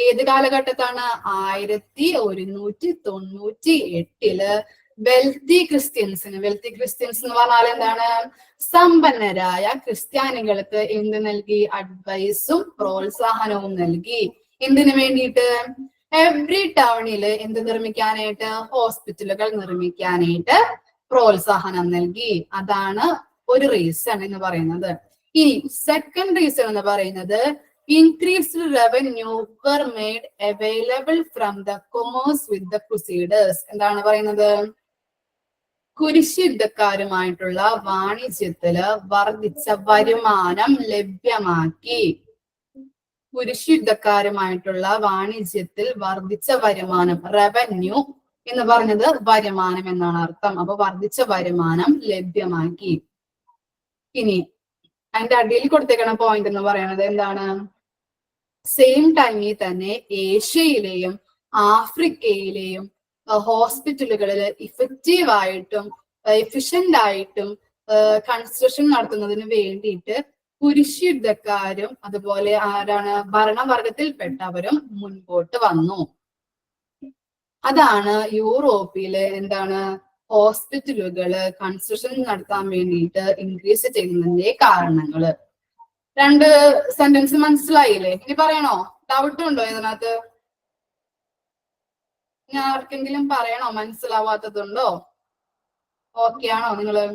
ഏത് കാലഘട്ടത്താണ്? 1198 വെൽത്തി ക്രിസ്ത്യൻസ് എന്ന് പറഞ്ഞാൽ എന്താണ്? സമ്പന്നരായ ക്രിസ്ത്യാനികൾക്ക് എന്ത് നൽകി? അഡ്വൈസും പ്രോത്സാഹനവും നൽകി. എന്തിനു വേണ്ടിയിട്ട്? എവറി ടൗണില് എന്ത് നിർമ്മിക്കാനായിട്ട്? ഹോസ്പിറ്റലുകൾ നിർമ്മിക്കാനായിട്ട് പ്രോത്സാഹനം നൽകി. അതാണ് ഒരു റീസൺ എന്ന് പറയുന്നത്. ഇനി സെക്കൻഡ് റീസൺ എന്ന് പറയുന്നത് increased revenue were made available from the commerce with the crusaders. എന്താണ് പറയുന്നത്? കുരിശ് യുദ്ധക്കാരുമായിട്ടുള്ള വാണിജ്യത്തില് വർദ്ധിച്ച വരുമാനം ലഭ്യമാക്കി. കുരിശ് യുദ്ധക്കാരുമായിട്ടുള്ള വാണിജ്യത്തിൽ വർദ്ധിച്ച വരുമാനം, റവന്യൂ എന്ന് പറഞ്ഞത് വരുമാനം എന്നാണ് അർത്ഥം. അപ്പൊ വർദ്ധിച്ച വരുമാനം ലഭ്യമാക്കി. ഇനി അതിന്റെ അടിയിൽ കൊടുത്തേക്കണ പോയിന്റ് എന്ന് പറയുന്നത് എന്താണ്? സെയിം ടൈമിൽ തന്നെ ഏഷ്യയിലെയും ആഫ്രിക്കയിലെയും ഹോസ്പിറ്റലുകളിൽ ഇഫക്റ്റീവായിട്ടും എഫിഷ്യന്റ് ആയിട്ടും കൺസ്ട്രക്ഷൻ നടത്തുന്നതിന് വേണ്ടിയിട്ട് കുരിശ് യുദ്ധക്കാരും അതുപോലെ ആരാണ്? ഭരണവർഗത്തിൽപ്പെട്ടവരും മുൻപോട്ട് വന്നു. അതാണ് യൂറോപ്പിലെ എന്താണ്? ഹോസ്പിറ്റലുകള് കൺസ്ട്രക്ഷൻ നടത്താൻ വേണ്ടിയിട്ട് ഇൻക്രീസ് ചെയ്യുന്നതിന്റെ കാരണങ്ങള്. രണ്ട് സെന്റൻസ് മനസ്സിലായില്ലേ? ഇനി പറയണോ? ഡൗട്ട് ഉണ്ടോ ഇതിനകത്ത്? ഞാൻ ആർക്കെങ്കിലും പറയണോ? മനസ്സിലാവാത്തതുണ്ടോ? ഓക്കെ ആണോ നിങ്ങള്?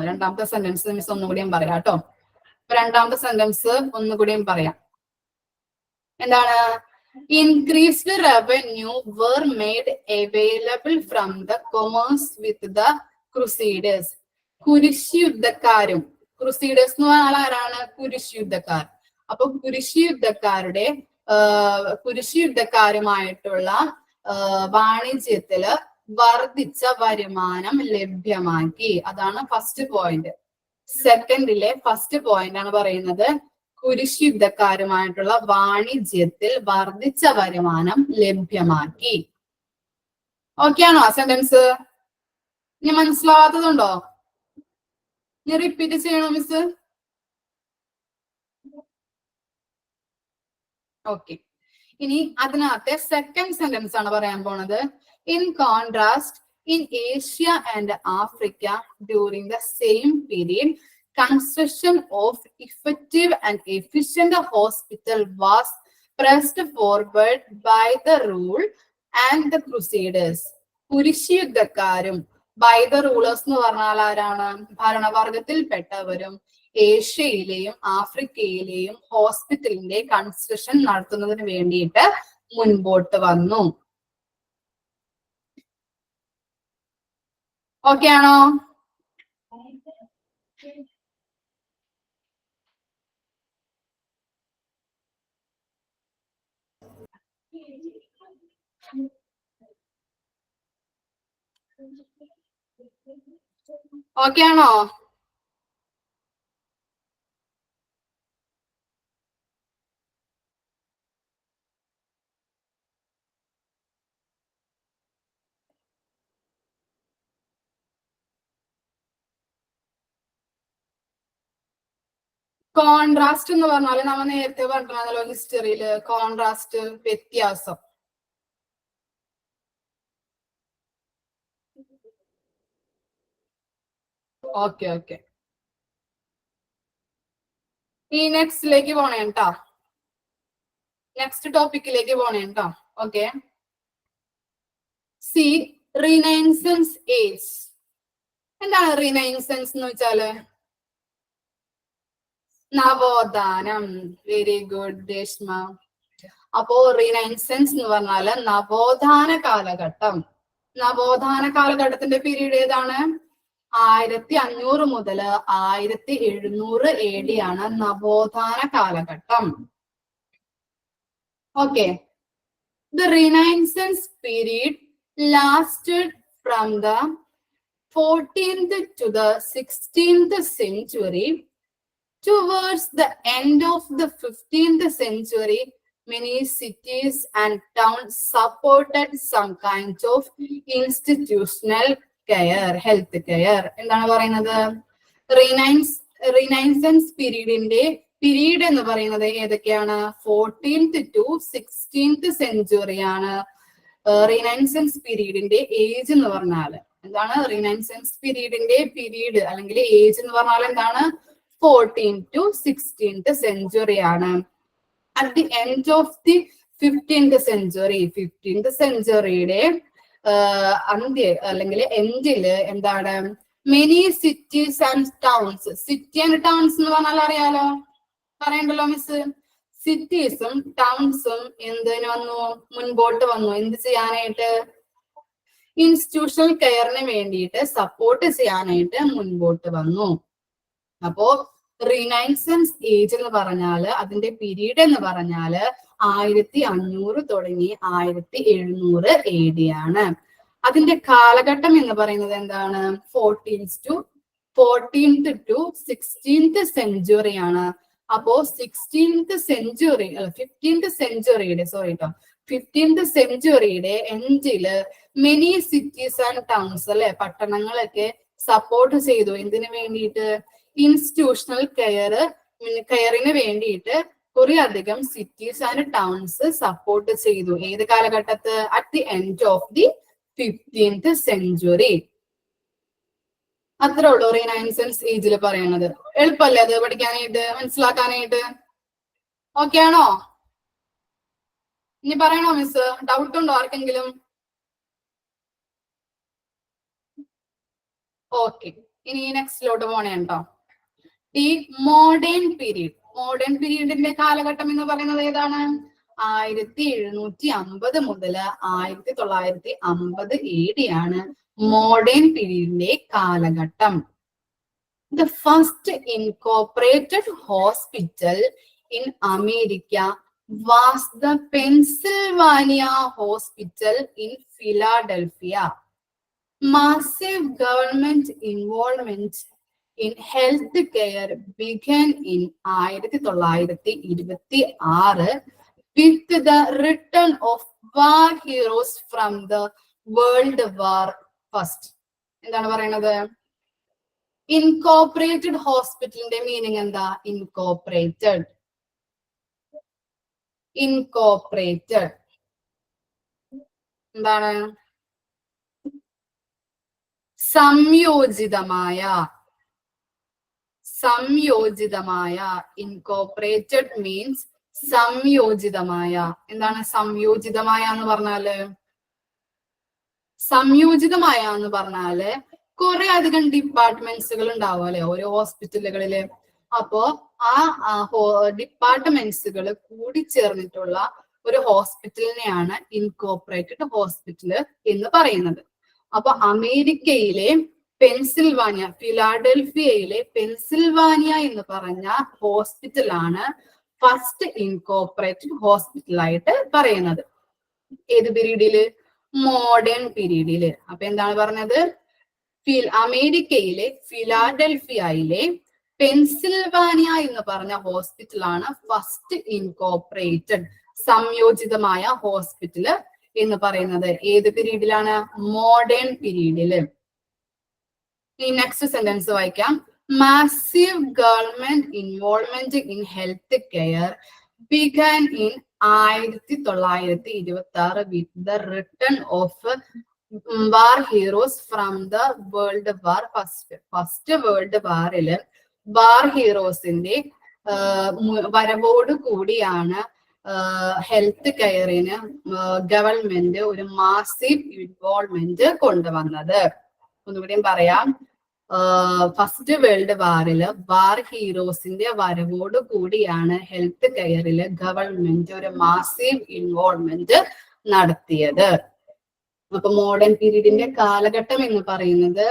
രണ്ടാമത്തെ സെന്റൻസ് മിസ് ഒന്നുകൂടിയും പറയാം കേട്ടോ. രണ്ടാമത്തെ സെന്റൻസ് ഒന്നുകൂടിയും പറയാം. എന്താണ്? Increased revenue were made available from the commerce with the crusaders. കുരിശ് യുദ്ധക്കാരും, ക്രൂസീഡേഴ്സ് എന്ന് പറഞ്ഞാൽ ആരാണ്? കുരിശ് യുദ്ധക്കാർ. അപ്പൊ കുരിശ് യുദ്ധക്കാരുമായിട്ടുള്ള വാണിജ്യത്തില് വർദ്ധിച്ച വരുമാനം ലഭ്യമാക്കി. അതാണ് ഫസ്റ്റ് പോയിന്റ്. സെക്കൻഡിലെ ഫസ്റ്റ് പോയിന്റ് ആണ് പറയുന്നത് കുരിശ് യുദ്ധക്കാരുമായിട്ടുള്ള വാണിജ്യത്തിൽ വർദ്ധിച്ച വരുമാനം ലഭ്യമാക്കി. ഓക്കെ ആണോ സെന്റൻസ്? ഇനി മനസ്സിലാവാത്തതുണ്ടോ? ഇനി റിപ്പീറ്റ് ചെയ്യണോ മിസ്? ഓക്കെ. ഇനി അതിനകത്തെ സെക്കൻഡ് സെന്റൻസ് ആണ് പറയാൻ പോണത്. In contrast, in Asia and Africa during the same period, construction of effective and efficient hospital was pressed forward by the rule and the crusaders. കുരിശ് യുദ്ധക്കാരും by the rulers എന്ന് പറഞ്ഞാൽ ആരാണ്? ഭരണവർഗത്തിൽപ്പെട്ടവരും ഏഷ്യയിലെയും ആഫ്രിക്കയിലെയും ഹോസ്പിറ്റലിന്റെ കൺസ്ട്രക്ഷൻ നടത്തുന്നതിന് വേണ്ടിയിട്ട് മുൻപോട്ട് വന്നു. ഓക്കെ ആണോ? ഓക്കെ ആണോ? കോൺട്രാസ്റ്റ് എന്ന് പറഞ്ഞാല് നമ്മൾ നേരത്തെ പറഞ്ഞല്ലോ ഹിസ്റ്ററിയില്, കോൺട്രാസ്റ്റ് വ്യത്യാസം. Okay okay. ഈ നെക്സ്റ്റിലേക്ക് പോണേ കേട്ടോ, നെക്സ്റ്റ് ടോപ്പിക്കിലേക്ക് പോണേ കേട്ടോ. ഓക്കെ. C renaissance age. എന്താണ് റിനൈസൻസ് എന്ന് വെച്ചാല്? നവോത്ഥാനം. Very good Reshma. അപ്പോ റിനൈസൻസ് എന്ന് പറഞ്ഞാല് നവോത്ഥാന കാലഘട്ടം. നവോത്ഥാന കാലഘട്ടത്തിന്റെ പീരീഡ് ഏതാണ്? 1500 മുതൽ 1700 AD ആണ് നവോത്ഥാന കാലഘട്ടം. Okay. The Renaissance period lasted from the 14th to the 16th century. Towards the end of the 15th century, many cities and towns supported some kinds of institutional care, health care. എന്താണ് പറയുന്നത്? Renaissance പീരീഡിന്റെ period എന്ന് പറയുന്നത് ഏതൊക്കെയാണ്? 14th to 16th century ആണ് renaissance പീരീഡിന്റെ age എന്ന് പറഞ്ഞാൽ. എന്താണ് renaissance പീരീഡിന്റെ period അല്ലെങ്കിൽ ഏജ് എന്ന് പറഞ്ഞാൽ എന്താണ്? 14th to 16th century ആണ്. At the end of the 15th century, 15th centuryയുടെ അന്ത്യ അല്ലെങ്കിൽ എൻഡില് എന്താണ്? Many cities and towns. City and towns എന്ന് പറഞ്ഞാൽ അറിയാലോ, പറയണ്ടല്ലോ മിസ്. സിറ്റീസും ടൗൺസും എന്തിനു വന്നു? മുൻപോട്ട് വന്നു. എന്ത് ചെയ്യാനായിട്ട്? ഇൻസ്റ്റിറ്റ്യൂഷണൽ കെയറിന് വേണ്ടിയിട്ട് സപ്പോർട്ട് ചെയ്യാനായിട്ട് മുൻപോട്ട് വന്നു. അപ്പോ റിനൈസൻസ് ഏജ് എന്ന് പറഞ്ഞാല് അതിന്റെ പീരീഡ് എന്ന് പറഞ്ഞാല് 1500 തുടങ്ങി 1700 AD ആണ്. അതിന്റെ കാലഘട്ടം എന്ന് പറയുന്നത് എന്താണ്? 14th to 16th century ആണ്. അപ്പോ 15th സെഞ്ചുറിയുടെ എൻഡില് മെനി സിറ്റീസ് ആൻഡ് ടൗൺസ് അല്ലെ, പട്ടണങ്ങളൊക്കെ സപ്പോർട്ട് ചെയ്തു. എന്തിനു വേണ്ടിയിട്ട്? ഇൻസ്റ്റിറ്റ്യൂഷണൽ കെയറിന് വേണ്ടിയിട്ട് കുറെ അധികം സിറ്റീസ് ആൻഡ് ടൗൺസ് സപ്പോർട്ട് ചെയ്തു. ഏത് കാലഘട്ടത്ത്? At the end of the 15th century. അത്രേ ഉള്ളൂ റിനൈസൻസ് ഏജിൽ പറയുന്നത്. എളുപ്പല്ലേ അത് പഠിക്കാനായിട്ട്, മനസ്സിലാക്കാനായിട്ട്? ഓക്കെ ആണോ? ഇനി പറയണോ മിസ്? ഡൗട്ട് ഉണ്ടോ ആർക്കെങ്കിലും? ഓക്കെ. ഇനി നെക്സ്റ്റിലോട്ട് പോണേ കേട്ടോ. ഈ മോഡേൺ പീരീഡ്. മോഡേൺ പീരീഡിന്റെ കാലഘട്ടം എന്ന് പറയുന്നത് ഏതാണ്? 1750 മുതൽ 1950 AD ആണ് മോഡേൺ പീരീഡിന്റെ കാലഘട്ടം. The first incorporated hospital in America was the Pennsylvania Hospital in Philadelphia. Massive government involvement in healthcare began in 1926 with the return of war heroes from the World War First. എന്താണ് പറയുന്നത്? Incorporated ഹോസ്പിറ്റലിന്റെ meaning എന്താ? Incorporated എന്താണ്? സംയോജിതമായ incorporated means സംയോജിതമായ. എന്താണ് സംയോജിതമായ എന്ന് പറഞ്ഞാല്? സംയോജിതമായ എന്ന് പറഞ്ഞാല് കുറെ അധികം ഡിപ്പാർട്ട്മെന്റ്സുകൾ ഉണ്ടാവും അല്ലെ ഓരോ ഹോസ്പിറ്റലുകളില്. അപ്പോ ആ ഡിപ്പാർട്ട്മെന്റ്സുകൾ കൂടിച്ചേർന്നിട്ടുള്ള ഒരു ഹോസ്പിറ്റലിനെയാണ് ഇൻകോപ്പറേറ്റഡ് ഹോസ്പിറ്റൽ എന്ന് പറയുന്നത്. അപ്പൊ അമേരിക്കയിലെ പെൻസിൽവാനിയ, ഫിലാഡൽഫിയയിലെ പെൻസിൽവാനിയ എന്ന് പറഞ്ഞ ഹോസ്പിറ്റലാണ് ഫസ്റ്റ് ഇൻകോപ്പറേറ്റഡ് ഹോസ്പിറ്റലായിട്ട് പറയുന്നത്. ഏത് പീരീഡില്? മോഡേൺ പീരീഡില്. അപ്പൊ എന്താണ് പറഞ്ഞത്? അമേരിക്കയിലെ ഫിലാഡൽഫിയയിലെ പെൻസിൽവാനിയ എന്ന് പറഞ്ഞ ഹോസ്പിറ്റലാണ് ഫസ്റ്റ് ഇൻകോപ്പറേറ്റഡ് സംയോജിതമായ ഹോസ്പിറ്റല് എന്ന് പറയുന്നത്. ഏത് പീരീഡിലാണ്? മോഡേൺ പീരീഡില്. ഈ നെക്സ്റ്റ് സെന്റൻസ് വായിക്കാം. Massive government involvement in health care began in 1926 with the return of war heroes from the World War First. First world വാറില് വാർ ഹീറോസിന്റെ വരവോട് കൂടിയാണ് ഹെൽത്ത് കെയറിന് ഗവൺമെന്റ് ഒരു മാസീവ് ഇൻവോൾവ്മെന്റ് കൊണ്ടുവന്നത്. ഒന്നുകൂടിയും പറയാം. ഫസ്റ്റ് വേൾഡ് വാറില് വാർ ഹീറോസിന്റെ വരവോട് കൂടിയാണ് ഹെൽത്ത് കെയറില് ഗവൺമെന്റ് ഒരു മാസീവ് ഇൻവോൾവ്മെന്റ് നടത്തിയത്. അപ്പൊ മോഡേൺ പീരീഡിന്റെ കാലഘട്ടം എന്ന് പറയുന്നത്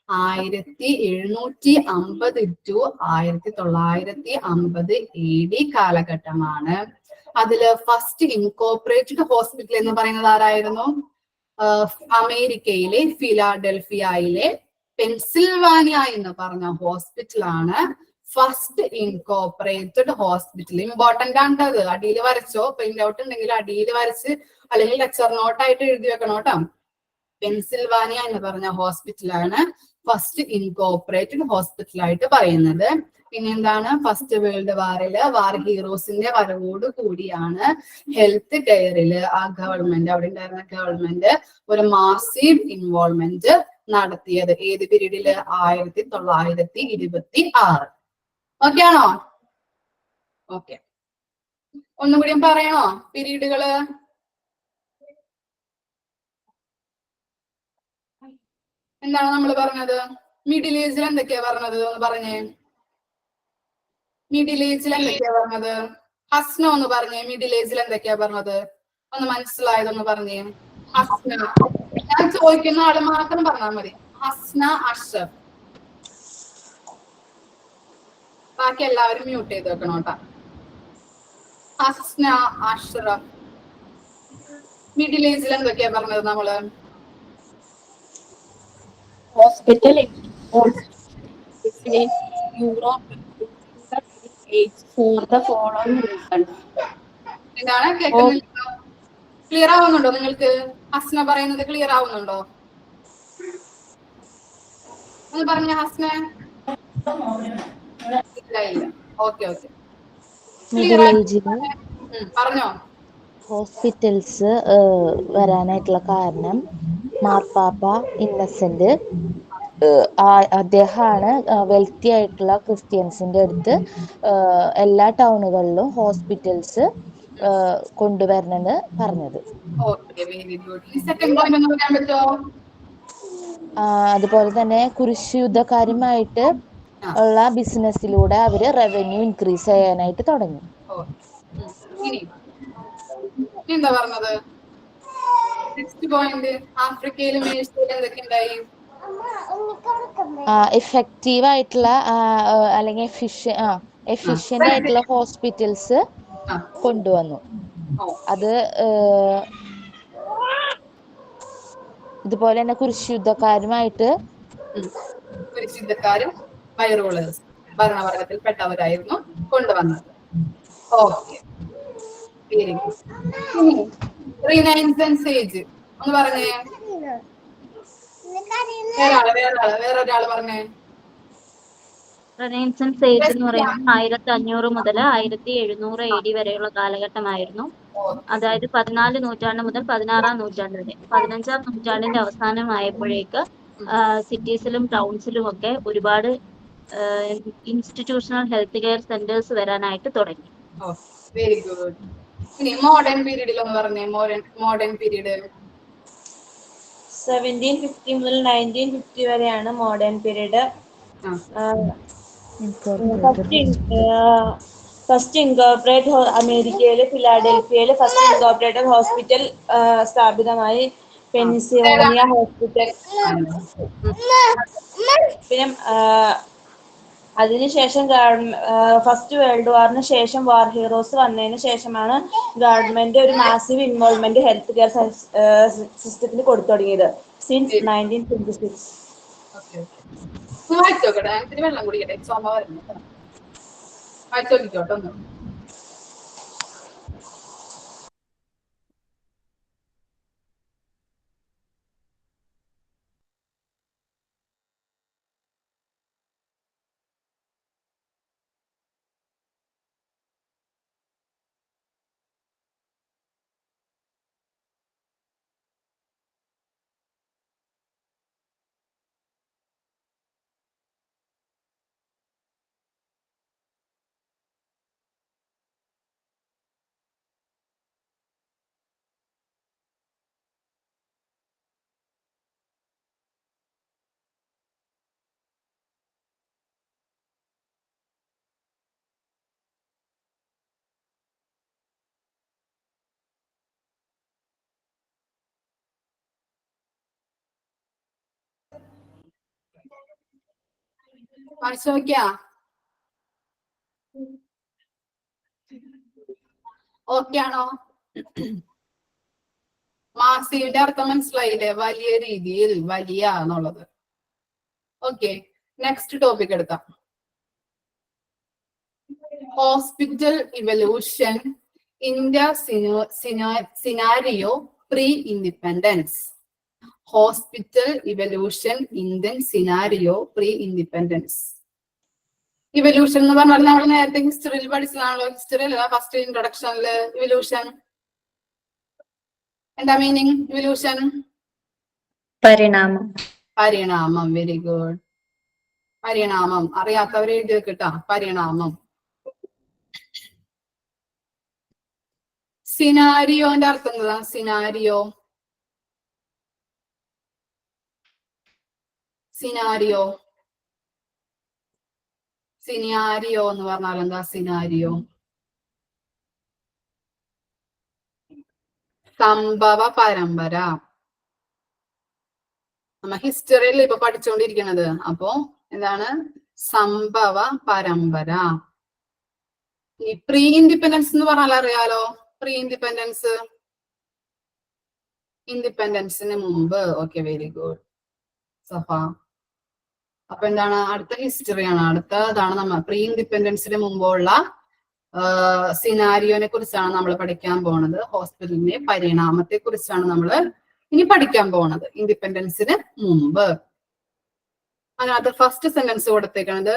1750 to 1950 AD കാലഘട്ടമാണ്. അതില് ഫസ്റ്റ് ഇൻകോപ്പറേറ്റഡ് ഹോസ്പിറ്റൽ എന്ന് പറയുന്നത് ആരായിരുന്നു? അമേരിക്കയിലെ ഫിലാഡൽഫിയയിലെ പെൻസിൽവാനിയ എന്ന് പറഞ്ഞ ഹോസ്പിറ്റലാണ് ഫസ്റ്റ് ഇൻകോപ്പറേറ്റഡ് ഹോസ്പിറ്റൽ. ഇമ്പോർട്ടന്റ് ആണ് അത്. അടിയിൽ വരച്ചോ, പ്രിന്റ് ഔട്ട് ഉണ്ടെങ്കിൽ അടിയിൽ വരച്ച് അല്ലെങ്കിൽ ലെക്ചർ നോട്ടായിട്ട് എഴുതി വെക്കണം കേട്ടോ. പെൻസിൽവാനിയ എന്ന് പറഞ്ഞ ഹോസ്പിറ്റലാണ് ഫസ്റ്റ് ഇൻകോപ്പറേറ്റഡ് ഹോസ്പിറ്റലായിട്ട് പറയുന്നത്. പിന്നെ എന്താണ്? ഫസ്റ്റ് വേൾഡ് വാറില് വാർ ഹീറോസിന്റെ വരവോട് കൂടിയാണ് ഹെൽത്ത് കെയറില് ആ ഗവൺമെന്റ്, അവിടെ ഉണ്ടായിരുന്ന ഗവൺമെന്റ് ഒരു മാസീവ് ഇൻവോൾവ്മെന്റ് നടത്തിയത്. ഏത് പീരീഡില്? 1926. ഓക്കെ ആണോ? ഓക്കെ. ഒന്നുകൂടി പറയണോ പീരീഡുകള്? എന്താണ് നമ്മൾ പറഞ്ഞത്? മിഡിൽ ഏജിൽ എന്തൊക്കെയാ പറഞ്ഞത് എന്ന് പറഞ്ഞേ. മിഡിൽ ഏജിൽ എന്തൊക്കെയാ പറഞ്ഞത്? ഹസ്ന ഒന്ന് പറഞ്ഞേ. മിഡിൽ ഏജിൽ എന്തൊക്കെയാ പറഞ്ഞത്? ഒന്ന് മനസ്സിലായതൊന്ന് പറഞ്ഞേ. ഹസ്ന, ഞാൻ ചോദിക്കുന്ന ആള് മാത്രം പറഞ്ഞാൽ മതി. ഹസ്ന അഷ്റഫ്. ബാക്കി എല്ലാവരും മ്യൂട്ട് ചെയ്ത് വെക്കണം കേട്ടാ. ഹസ്ന അഷ്റഫ് മിഡിൽ ഏജിൽ എന്തൊക്കെയാ പറഞ്ഞത് നമ്മള്? Hospital in Europe for the following reasons. എന്താണ് കേൾക്കുന്നില്ല? ക്ലിയർ ആവുന്നുണ്ടോ നിങ്ങൾക്ക്? ഹസ്ന പറയുന്നത് ക്ലിയർ ആവുന്നുണ്ടോ? ഒന്ന് പറഞ്ഞ ഹസ്ന. ഇല്ല ഇല്ല. Okay okay. മിഡിൽ ഏജില് പറഞ്ഞോ. ഹോസ്പിറ്റൽസ് വരാനായിട്ടുള്ള കാരണം മാർപ്പാപ്പ ഇന്നസെന്റ് അദ്ദേഹമാണ് വെൽത്തി ആയിട്ടുള്ള ക്രിസ്ത്യൻസിന്റെ അടുത്ത് എല്ലാ ടൗണുകളിലും ഹോസ്പിറ്റൽസ് കൊണ്ടുവരണമെന്ന് പറഞ്ഞത്. അതുപോലെ തന്നെ കുരിശ് യുദ്ധക്കാരുമായിട്ട് ഉള്ള ബിസിനസ്സിലൂടെ അവര് റവന്യൂ ഇൻക്രീസ് ചെയ്യാനായിട്ട് തുടങ്ങി. എന്താ പറഞ്ഞത്? Next point. ആഫ്രിക്കയിലും ഏഷ്യയിലും എന്തൊക്കെ ഉണ്ടായി? എഫക്റ്റീവ് ആയിട്ടുള്ള അല്ലെങ്കിൽ എഫിഷ്യന്റ് ആയിട്ടുള്ള ഹോസ്പിറ്റൽസ് കൊണ്ടുവന്നു. അത് ഇതുപോലെ തന്നെ കുരിശുദ്ധക്കാരും ബൈ റൂളേഴ്സ്, ഭരണവർഗത്തിൽപ്പെട്ടവരായിരുന്നു കൊണ്ടുവന്നത്. Okay, very good. ഇനി റീനൈസൻസ് ഏജ് ഒന്ന് പറഞ്ഞേ. വേറൊരാള് പറഞ്ഞേ. റെനൈസൻസ് ഏജ് എന്ന് പറയുന്നത് 1500 മുതൽ 1700 AD വരെയുള്ള കാലഘട്ടമായിരുന്നു. അതായത് 14 നൂറ്റാണ്ട് മുതൽ 16-ാം നൂറ്റാണ്ട് വരെ. 15-ാം നൂറ്റാണ്ടിന്റെ അവസാനമായപ്പോഴേക്ക് സിറ്റീസിലും ടൗൺസിലും ഒക്കെ ഒരുപാട് ഇൻസ്റ്റിറ്റ്യൂഷണൽ ഹെൽത്ത് കെയർ സെന്റേഴ്സ് വരാനായിട്ട് തുടങ്ങി. Very good. ഇനി മോഡേൺ പീരീഡിൽ ഒന്ന് പറഞ്ഞേ. മോഡേൺ പീരീഡ് 1750 മുതൽ 1950 വരെയാണ് മോഡേൺ പീരീഡ്. ഫസ്റ്റ് ഇൻകോർപ്പറേറ്റ് അമേരിക്കയിലെ ഫിലാഡൽഫിയയിൽ ഫസ്റ്റ് ഇൻകോർപ്പറേറ്റഡ് ഹോസ്പിറ്റൽ സ്ഥാപിതമായി. Pennsylvania hospital. പിന്നെ അതിനുശേഷം ഫസ്റ്റ് വേൾഡ് വാറിന് ശേഷം വാർ ഹീറോസ് വന്നതിന് ശേഷമാണ് ഗവൺമെന്റ് ഒരു മാസീവ് ഇൻവോൾവ്മെന്റ് ഹെൽത്ത് കെയർ സിസ്റ്റത്തിന് കൊടുത്തു തുടങ്ങിയത്. സിൻസ് 1926. വെള്ളം കുടിക്കട്ടെ, ചുമ വരുന്നു. വായിച്ചോട്ടോ ഒന്ന്. വായിച്ചു നോക്കിയാ? ഓക്കെ ആണോ? മാസീവിന്റെ അർത്ഥം മനസ്സിലായില്ലേ? വലിയ രീതിയിൽ, വലിയ എന്നുള്ളത്. ഓക്കെ, നെക്സ്റ്റ് ടോപ്പിക് എടുക്കാം. Hospital evolution India scenario pre independence. Hospital evolution Indian scenario pre independence. Evolution എന്ന് പറഞ്ഞാൽ നമ്മൾ നേരത്തെ ഹിസ്റ്ററിയിൽ പഠിച്ചതാണല്ലോ. ഹിസ്റ്ററി അല്ല, ഫസ്റ്റ് ഇൻട്രൊഡക്ഷനില് ഇവല്യൂഷൻ എന്താ മീനിങ്? ഇവല്യൂഷൻ പരിണാമം. പരിണാമം. Very good. പരിണാമം അറിയാത്തവരെ എഴുതി വെക്കട്ടാ. പരിണാമം. സിനാരിയോന്റെ അർത്ഥം എന്താ? സിനാരിയോ സിനാരിയോ സിനാരിയോ എന്ന് പറഞ്ഞാൽ എന്താ? സിനാരിയോ സംഭവ പരമ്പര. നമ്മ ഹിസ്റ്ററിയിൽ ഇപ്പൊ പഠിച്ചുകൊണ്ടിരിക്കുന്നത്. അപ്പോ എന്താണ്? സംഭവ പരമ്പര. ഈ പ്രീ ഇൻഡിപെൻഡൻസ് എന്ന് പറഞ്ഞാൽ അറിയാലോ. പ്രീ ഇൻഡിപെൻഡൻസ്, ഇൻഡിപെൻഡൻസിന് മുമ്പ്. ഓക്കെ, വെരി ഗുഡ് സഫ. അപ്പൊ എന്താണ്? അടുത്ത ഹിസ്റ്ററിയാണ്. അടുത്തതാണ് നമ്മ പ്രീ ഇൻഡിപെൻഡൻസിന് മുമ്പുള്ള സിനാരിയോനെ കുറിച്ചാണ് നമ്മൾ പഠിക്കാൻ പോണത്. ഹോസ്പിറ്റലിന്റെ പരിണാമത്തെ കുറിച്ചാണ് നമ്മൾ ഇനി പഠിക്കാൻ പോണത്. ഇൻഡിപെൻഡൻസിന് മുമ്പ്. അതിനകത്ത് ഫസ്റ്റ് സെന്റൻസ് കൊടുത്തേക്കുന്നത്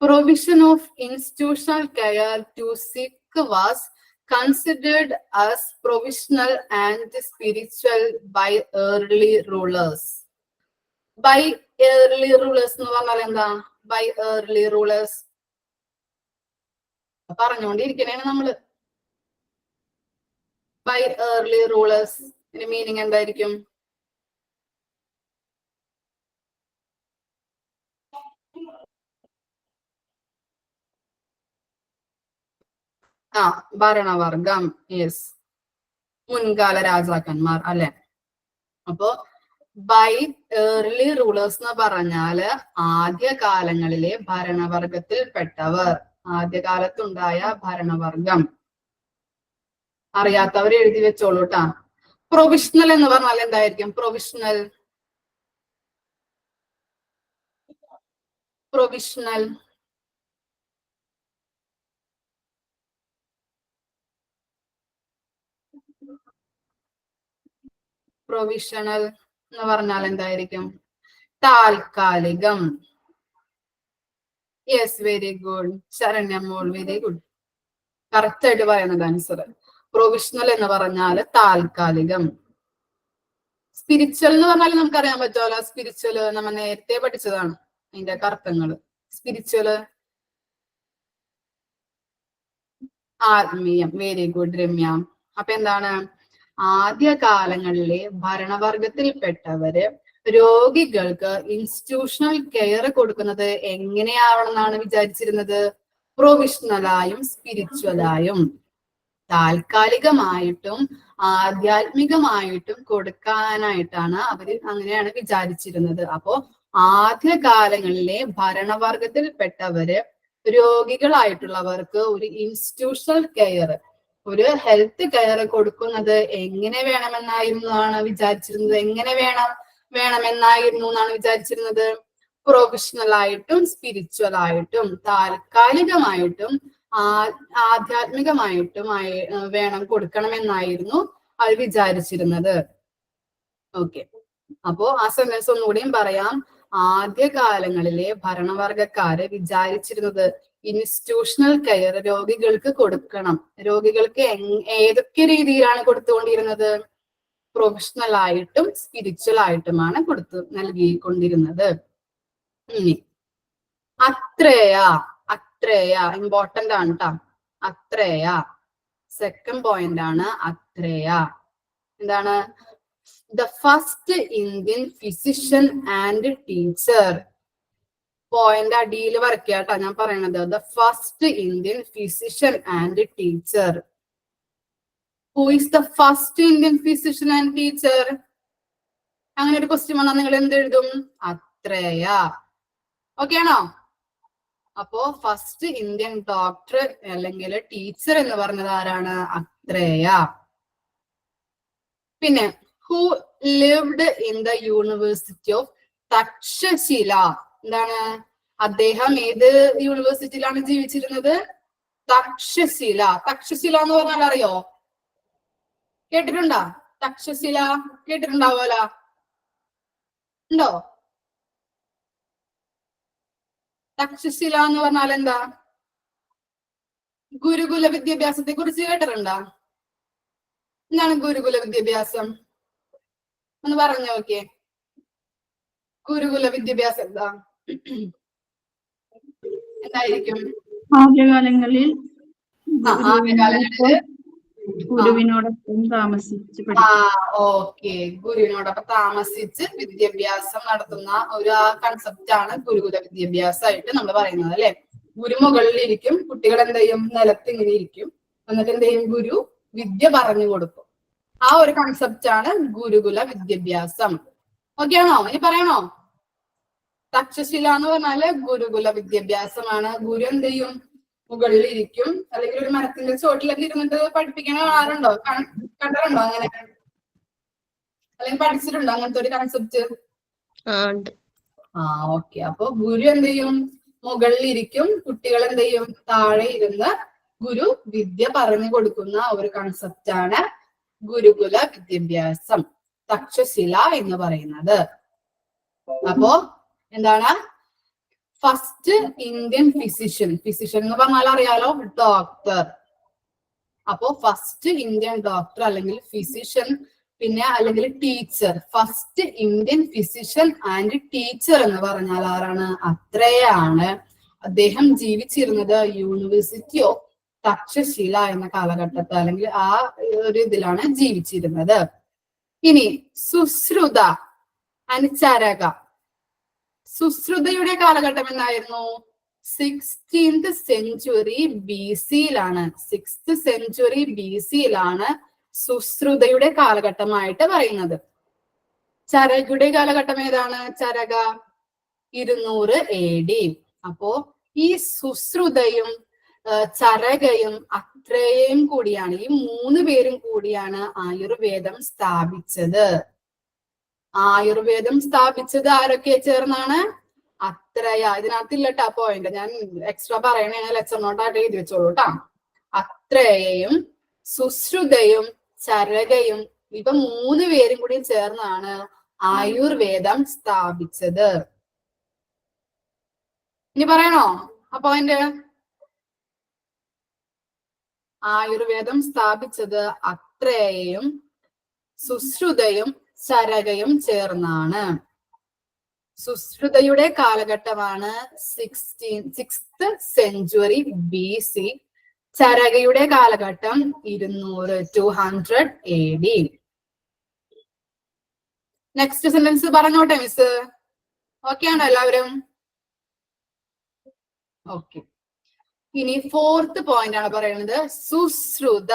provision of institutional care to sick was considered as provisional and spiritual by early rulers. By early rulers എന്ന് പറഞ്ഞാൽ എന്താ? ബൈ ഏർലി റൂളേഴ്സ് പറഞ്ഞുകൊണ്ടിരിക്കണേണ് നമ്മള്. ബൈ ഏർലി റൂളേഴ്സ് മീനിങ് എന്തായിരിക്കും? ഭരണവർഗം. യെസ്, മുൻകാല രാജാക്കന്മാർ അല്ലെ. അപ്പോ ബൈ ഏർലി റൂളേഴ്സ് എന്ന് പറഞ്ഞാല് ആദ്യകാലങ്ങളിലെ ഭരണവർഗത്തിൽപ്പെട്ടവർ, ആദ്യകാലത്തുണ്ടായ ഭരണവർഗം. അറിയാത്തവർ എഴുതി വെച്ചോളൂ ട്ടാ. പ്രൊവിഷണൽ എന്ന് പറഞ്ഞാൽ എന്തായിരിക്കും? Provisional provisional? പ്രൊവിഷണൽ എന്ന് പറഞ്ഞാൽ എന്തായിരിക്കും? താൽക്കാലികം. യെസ്, വെരി ഗുഡ് ശരണ്യമോൾ, വെരി ഗുഡ്. കറക്റ്റ് ആയിട്ട് പറയുന്നത് ആൻസർ. പ്രൊവിഷണൽ എന്ന് പറഞ്ഞാൽ താൽക്കാലികം. സ്പിരിച്വൽ എന്ന് പറഞ്ഞാൽ നമുക്കറിയാൻ പറ്റുമല്ലോ. സ്പിരിച്വൽ നമ്മൾ നേരത്തെ പഠിച്ചതാണ് അതിന്റെ അർത്ഥങ്ങൾ. സ്പിരിച്വല് ആത്മീയം. Very good Ramya. അപ്പൊ എന്താണ്? ആദ്യകാലങ്ങളിലെ ഭരണവർഗത്തിൽപ്പെട്ടവര് രോഗികൾക്ക് ഇൻസ്റ്റിറ്റ്യൂഷണൽ കെയർ കൊടുക്കുന്നത് എങ്ങനെയാവണമെന്നാണ് വിചാരിച്ചിരുന്നത്? പ്രൊവിഷണലായും സ്പിരിച്വലായും. താൽക്കാലികമായിട്ടും ആധ്യാത്മികമായിട്ടും കൊടുക്കാനായിട്ടാണ് അവര് അങ്ങനെയാണ് വിചാരിച്ചിരുന്നത്. അപ്പോ ആദ്യകാലങ്ങളിലെ ഭരണവർഗത്തിൽപ്പെട്ടവര് രോഗികളായിട്ടുള്ളവർക്ക് ഒരു ഇൻസ്റ്റിറ്റ്യൂഷണൽ കെയർ, ഒരു ഹെൽത്ത് കെയർ കൊടുക്കുന്നത് എങ്ങനെ വേണമെന്നാണ് വിചാരിച്ചിരുന്നത്? എങ്ങനെ വേണമെന്നായിരുന്നു എന്നാണ് വിചാരിച്ചിരുന്നത്? പ്രൊഫഷണൽ ആയിട്ടും സ്പിരിച്വൽ ആയിട്ടും താൽക്കാലികമായിട്ടും ആധ്യാത്മികമായിട്ടുമായി വേണം കൊടുക്കണമെന്നായിരുന്നു അവർ വിചാരിച്ചിരുന്നത്. ഓക്കെ, അപ്പോ ആ സെന്റൻസ് ഒന്നുകൂടിയും പറയാം. ആദ്യകാലങ്ങളിലെ ഭരണവർഗക്കാര് വിചാരിച്ചിരുന്നത് ഇൻസ്റ്റിറ്റ്യൂഷണൽ കെയർ രോഗികൾക്ക് കൊടുക്കണം. രോഗികൾക്ക് ഏതൊക്കെ രീതിയിലാണ് കൊടുത്തുകൊണ്ടിരുന്നത്? പ്രൊഫഷണൽ ആയിട്ടും സ്പിരിച്വൽ ആയിട്ടുമാണ് നൽകിക്കൊണ്ടിരുന്നത്. ഇനി അത്രേയ. അത്രേയ ഇമ്പോർട്ടന്റ് ആണ് കേട്ടോ. അത്രേയ സെക്കൻഡ് പോയിന്റ് ആണ്. അത്രേയ എന്താണ്? The first Indian physician and teacher. Point അടിയിൽ വരയ്ക്കുക കേട്ടോ ഞാൻ പറയണത്. The first Indian physician and teacher. Who is the first Indian physician and teacher? അങ്ങനെ ഒരു ക്വസ്റ്റ്യൻ വന്നാൽ നിങ്ങൾ എന്ത് എഴുതും? അത്രേയ. ഓക്കെ ആണോ? അപ്പോ ഫസ്റ്റ് ഇന്ത്യൻ ഡോക്ടർ അല്ലെങ്കിൽ ടീച്ചർ എന്ന് പറഞ്ഞത് ആരാണ്? അത്രേയ. പിന്നെ who lived in the university of Takshashila. എന്താണ്? അദ്ദേഹം ഏത് യൂണിവേഴ്സിറ്റിയിലാണ് ജീവിച്ചിരുന്നത്? തക്ഷശില. തക്ഷശില എന്ന് പറഞ്ഞാൽ അറിയോ? കേട്ടിട്ടുണ്ടോ? തക്ഷശില കേട്ടിട്ടുണ്ടാവുമല്ലോ. ഉണ്ടോ? തക്ഷശില എന്ന് പറഞ്ഞാൽ എന്താ? ഗുരുകുല വിദ്യാഭ്യാസത്തെ കുറിച്ച് കേട്ടിട്ടുണ്ടോ? എന്താണ് ഗുരുകുല വിദ്യാഭ്യാസം? ഒന്ന് പറഞ്ഞു നോക്കിയേ. ഗുരുകുല വിദ്യാഭ്യാസം എന്താ? എന്തായിരിക്കും? ആദ്യകാലങ്ങളിൽ ആദ്യകാലങ്ങളില് ഗുരുവിനോടൊപ്പം താമസിച്ച് ഓക്കെ, ഗുരുവിനോടൊപ്പം താമസിച്ച് വിദ്യാഭ്യാസം നടത്തുന്ന ഒരു കൺസെപ്റ്റ് ആണ് ഗുരുകുല വിദ്യാഭ്യാസമായിട്ട് നമ്മൾ പറയുന്നത് അല്ലെ. ഗുരു മുകളിലിരിക്കും, കുട്ടികൾ എന്ത് ചെയ്യും? നിലത്ത് ഇങ്ങനെ ഇരിക്കും. എന്നിട്ട് എന്ത് ചെയ്യും? ഗുരു വിദ്യ പറഞ്ഞു കൊടുക്കും. ആ ഒരു കൺസെപ്റ്റ് ആണ് ഗുരുകുല വിദ്യാഭ്യാസം. ഓക്കെ ആണോ? ഇനി പറയണോ? തക്ഷശില എന്ന് പറഞ്ഞാല് ഗുരുകുല വിദ്യാഭ്യാസമാണ്. ഗുരു എന്ത് ചെയ്യും? മുകളിൽ ഇരിക്കും, അല്ലെങ്കിൽ ഒരു മരത്തിന്റെ ചോട്ടിലൊക്കെ ഇരുന്നിട്ട് പഠിപ്പിക്കണ ആരുണ്ടോ? കണ്ടിട്ടുണ്ടോ അങ്ങനെ? അല്ലെങ്കിൽ പഠിച്ചിട്ടുണ്ടോ അങ്ങനത്തെ ഒരു കൺസെപ്റ്റ്? ഓക്കെ. അപ്പൊ ഗുരു എന്ത് ചെയ്യും? മുകളിൽ ഇരിക്കും, കുട്ടികൾ എന്ത് ചെയ്യും? താഴെ ഇരുന്ന് ഗുരു വിദ്യ പറഞ്ഞു കൊടുക്കുന്ന ഒരു കൺസെപ്റ്റ് ആണ് ഗുരുകുല വിദ്യാഭ്യാസം, തക്ഷശില എന്ന് പറയുന്നത്. അപ്പോ എന്താണ്? First Indian physician. ഫിസിഷ്യൻ എന്ന് പറഞ്ഞാൽ അറിയാലോ, ഡോക്ടർ. അപ്പോ ഫസ്റ്റ് ഇന്ത്യൻ ഡോക്ടർ അല്ലെങ്കിൽ ഫിസിഷ്യൻ, പിന്നെ അല്ലെങ്കിൽ teacher. First Indian physician and teacher എന്ന് പറഞ്ഞാൽ ആരാണ്? അത്രയാണ്. അദ്ദേഹം ജീവിച്ചിരുന്നത് യൂണിവേഴ്സിറ്റി ഓഫ് തക്ഷശില എന്ന കാലഘട്ടത്തിൽ, അല്ലെങ്കിൽ ആ ഒരു ഇതിലാണ് ജീവിച്ചിരുന്നത്. ഇനി സുശ്രുത ആൻഡ് ചരക. സുശ്രുതയുടെ കാലഘട്ടം എന്നായിരുന്നു? 16th century BC-യിലാണ്. 6th century BC-യിലാണ് സുശ്രുതയുടെ കാലഘട്ടമായിട്ട് പറയുന്നത്. ചരകയുടെ കാലഘട്ടം ഏതാണ്? ചരക 200 AD. അപ്പോ ഈ സുശ്രുതയും ചരകയും അത്രയും കൂടിയാണ്, ഈ 3 പേരും കൂടിയാണ് ആയുർവേദം സ്ഥാപിച്ചത്. ആയുർവേദം സ്ഥാപിച്ചത് ആരൊക്കെ ചേർന്നാണ്? അത്രയാ. ഇതിനകത്തില്ല കേട്ടോ പോയിന്റ്, ഞാൻ എക്സ്ട്രാ പറയണേ ലെക്ചർ നോട്ടായിട്ട് എഴുതി വെച്ചോളൂ കേട്ടാ. അത്രയും സുശ്രുതയും ചരകയും ഇവ 3 പേരും കൂടി ചേർന്നാണ് ആയുർവേദം സ്ഥാപിച്ചത്. ഇനി പറയണോ ആ പോയിന്റ്? ആയുർവേദം സ്ഥാപിച്ചത് അത്രയും സുശ്രുതയും ചരകയും ചേർന്നാണ്. സുശ്രുതയുടെ കാലഘട്ടമാണ് 6th സെഞ്ച്വറി BC. ചരകയുടെ കാലഘട്ടം 200 AD. നെക്സ്റ്റ് സെന്റൻസ് പറഞ്ഞോട്ടെ മിസ്? ഓക്കെ ആണോ എല്ലാവരും? ഓക്കെ. ഇനി 4th പോയിന്റ് ആണ് പറയുന്നത്, സുശ്രുത.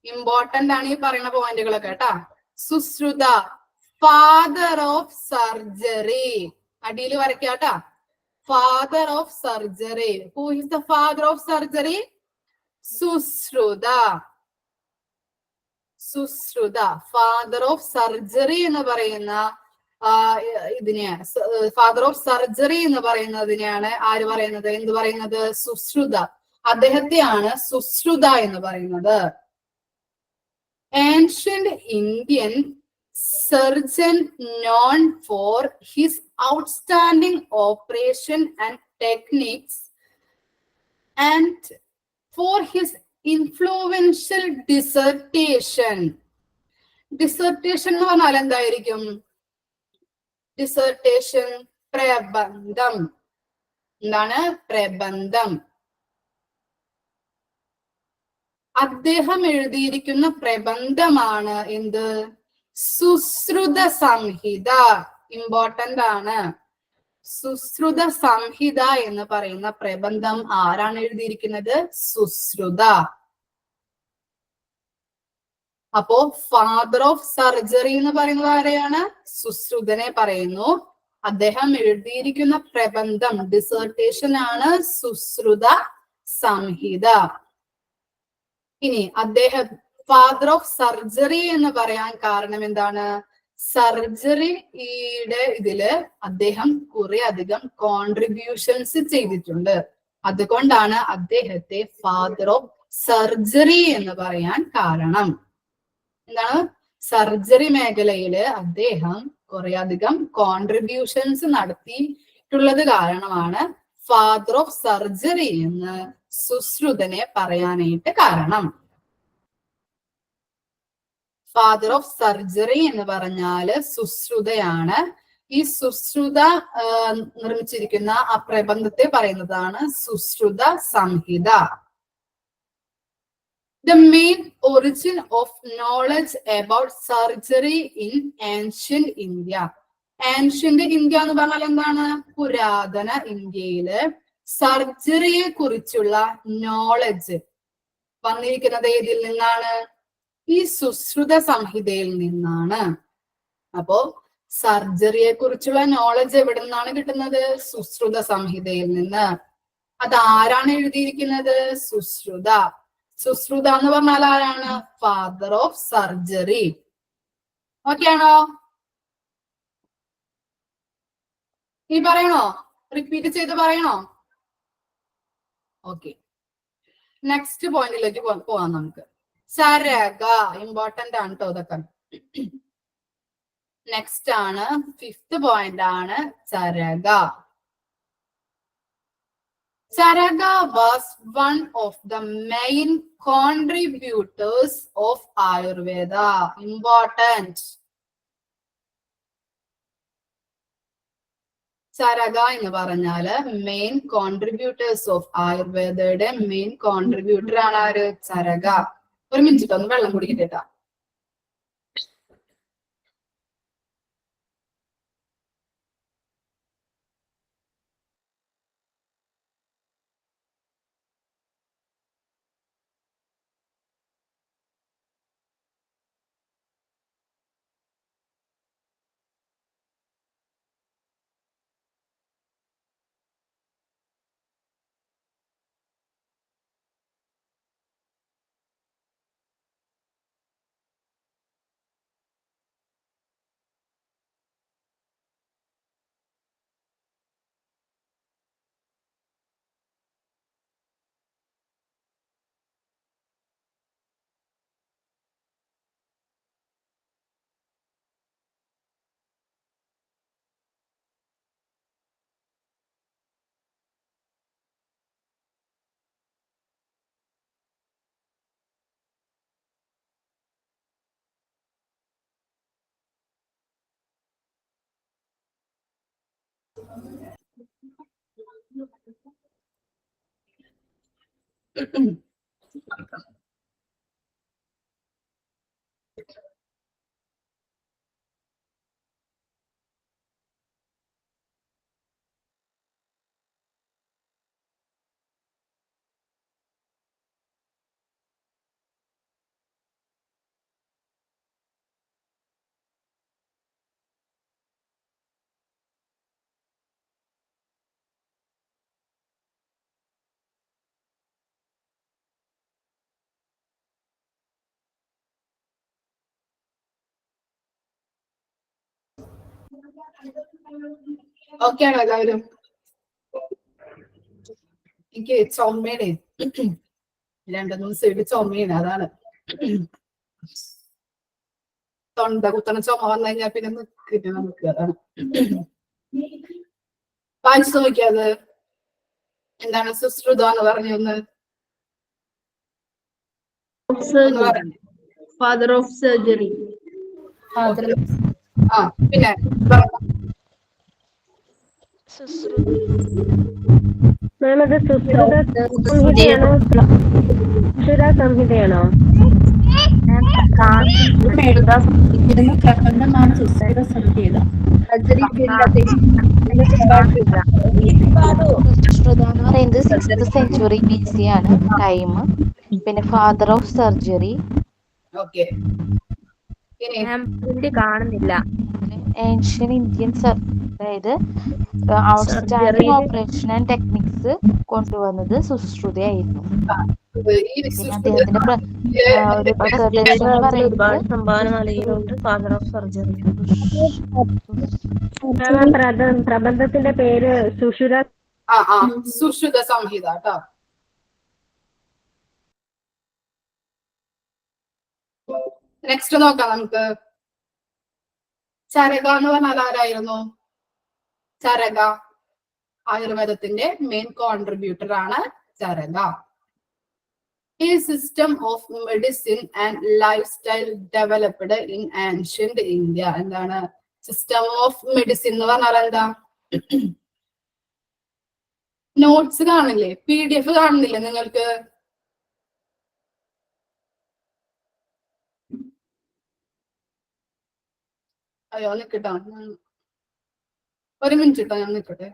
ഇമ്പോർട്ടന്റ് ആണ് ഈ പറയുന്ന പോയിന്റുകളൊക്കെ കേട്ടാ. Sushruta, father of surgery. അടിയിൽ വരയ്ക്കാട്ടാ. Father of surgery. Who is the father of surgery? Sushruta. Sushruta father of surgery എന്ന് പറയുന്ന ഇതിനെ, ഫാദർ ഓഫ് സർജറി എന്ന് പറയുന്നതിനെയാണ് ആര് പറയുന്നത്? എന്ത് പറയുന്നത്? സുശ്രുത. അദ്ദേഹത്തെയാണ് സുശ്രുത എന്ന് പറയുന്നത്. Ancient Indian surgeon known for his outstanding operation and techniques and for his influential dissertation. Dissertation എന്ന് പറഞ്ഞാൽ എന്തായിരിക്കും? ഡിസർട്ടേഷൻ പ്രബന്ധം. എന്താണ്? പ്രബന്ധം. അദ്ദേഹം എഴുതിയിരിക്കുന്ന പ്രബന്ധമാണ് എന്ത്? സുശ്രുത സംഹിത. ഇമ്പോർട്ടന്റ് ആണ്. സുശ്രുത സംഹിത എന്ന് പറയുന്ന പ്രബന്ധം ആരാണ് എഴുതിയിരിക്കുന്നത്? സുശ്രുത. അപ്പോ ഫാദർ ഓഫ് സർജറി എന്ന് പറയുന്നത് ആരെയാണ്? സുശ്രുതനെ പറയുന്നു. അദ്ദേഹം എഴുതിയിരിക്കുന്ന പ്രബന്ധം, ഡിസർട്ടേഷൻ ആണ് സുശ്രുത സംഹിത. ഇനി അദ്ദേഹം ഫാദർ ഓഫ് സർജറി എന്ന് പറയാൻ കാരണം എന്താണ്? സർജറിയുടെ ഇതില് അദ്ദേഹം കുറെ അധികം കോൺട്രിബ്യൂഷൻസ് ചെയ്തിട്ടുണ്ട്. അതുകൊണ്ടാണ് അദ്ദേഹത്തെ ഫാദർ ഓഫ് സർജറി എന്ന് പറയാൻ കാരണം. എന്താണ്? സർജറി മേഖലയില് അദ്ദേഹം കുറെ അധികം കോൺട്രിബ്യൂഷൻസ് നടത്തിയിട്ടുള്ളത് കാരണമാണ് ഫാദർ ഓഫ് സർജറി എന്ന് സുശ്രുതനെ പറയാനായിട്ട് കാരണം. ഫാദർ ഓഫ് സർജറി എന്ന് പറഞ്ഞാല് സുശ്രുതയാണ്. ഈ സുശ്രുത നിർമ്മിച്ചിരിക്കുന്ന ആ പ്രബന്ധത്തെ പറയുന്നതാണ് സുശ്രുത സംഹിത. The main origin of knowledge about surgery in ancient India. Ancient India എന്ന് പറഞ്ഞാൽ എന്താണ്? പുരാതന ഇന്ത്യയില് സർജറിയെ കുറിച്ചുള്ള നോളജ് വന്നിരിക്കുന്നത് ഏതിൽ നിന്നാണ്? ഈ സുശ്രുത സംഹിതയിൽ നിന്നാണ്. അപ്പോ സർജറിയെ കുറിച്ചുള്ള നോളജ് എവിടെ നിന്നാണ് കിട്ടുന്നത്? സുശ്രുത സംഹിതയിൽ നിന്ന്. അത് ആരാണ് എഴുതിയിരിക്കുന്നത്? സുശ്രുത. സുശ്രുത എന്ന് പറഞ്ഞാൽ ആരാണ്? Father of surgery. ഓക്കെ ആണോ? ഈ പറയണോ? റിപ്പീറ്റ് ചെയ്ത് പറയണോ? ഓക്കെ. നെക്സ്റ്റ് പോയിന്റിലേക്ക് പോവാം നമുക്ക്. ചരക ഇമ്പോർട്ടന്റ് ആണ് കേട്ടോ ഇതൊക്കെ. നെക്സ്റ്റ് ആണ് 5th പോയിന്റ് ആണ് Charaka. Charaka was one of the main contributors of Ayurveda. Important. Charaka എന്ന് പറഞ്ഞാല് മെയിൻ കോൺട്രിബ്യൂട്ടേഴ്സ് ഓഫ് ആയുർവേദയുടെ മെയിൻ കോൺട്രിബ്യൂട്ടർ ആണ് ആര്? ചരക. ഒരു മിനിറ്റ് ഒന്ന് വെള്ളം കുടിക്കട്ടെ. ഓക്കെ ആണോ എല്ലാവരും? എനിക്ക് ചുമയുടെ 2-3 സൈഡ് ചുമയാണ്, അതാണ്. തൊണ്ട കുത്തണ ചുമ വന്നു കഴിഞ്ഞാൽ പിന്നെ നിൽക്കില്ല നമുക്ക്, അതാണ്. വായിച്ചു നോക്കിയത് എന്താണ് സുശ്രുത എന്ന് പറഞ്ഞൊന്ന് പറഞ്ഞു. Father of surgery. ആ പിന്നെ മാം അത് സുശ്രുത സംഹിതയാണോ? സുശ്രുത സംഹിതയാണോ? പ്രബന്ധമാണ് സുശ്രുത സംഹിത. സുശ്രുത എന്ന് പറയുന്നത് 6th സെഞ്ചുറി BC ആണ് ടൈം. പിന്നെ ഫാദർ ഓഫ് സർജറി. ഓക്കെ കാണുന്നില്ല. ഏൻഷ്യൻ ഇന്ത്യൻ അതായത് ഔട്ട്സ്റ്റാൻഡിംഗ് ഓപ്പറേഷൻ ആൻഡ് ടെക്നിക്സ് കൊണ്ടുവന്നത് സുശ്രുതയായിരുന്നു. പിന്നെ അദ്ദേഹത്തിന്റെ ഒരു പ്രസർവേഷൻ എന്ന് പറയുന്നത് സംഭാവന നൽകിയിട്ടുണ്ട് ഫാദർ ഓഫ് സർജറി. പ്രബന്ധത്തിന്റെ പേര് സുശ്രുത സുശ്രുത സംഹിത കേട്ടോ. നെക്സ്റ്റ് നോക്കാം നമുക്ക്. ചരക എന്ന് പറഞ്ഞാൽ ആരായിരുന്നു? ചരക ആയുർവേദത്തിന്റെ മെയിൻ കോൺട്രിബ്യൂട്ടർ ആണ് Charaka. A system of medicine and lifestyle developed in ancient India. എന്താണ് സിസ്റ്റം ഓഫ് മെഡിസിൻ എന്ന് പറഞ്ഞാൽ എന്താ? നോട്ട്സ് കാണില്ലേ? PDF കാണുന്നില്ലേ നിങ്ങൾക്ക്? അയ്യോ നിക്കട്ടോ, ഒരു മിനിറ്റ് കേട്ടോ, ഞാൻ നിക്കട്ടെ.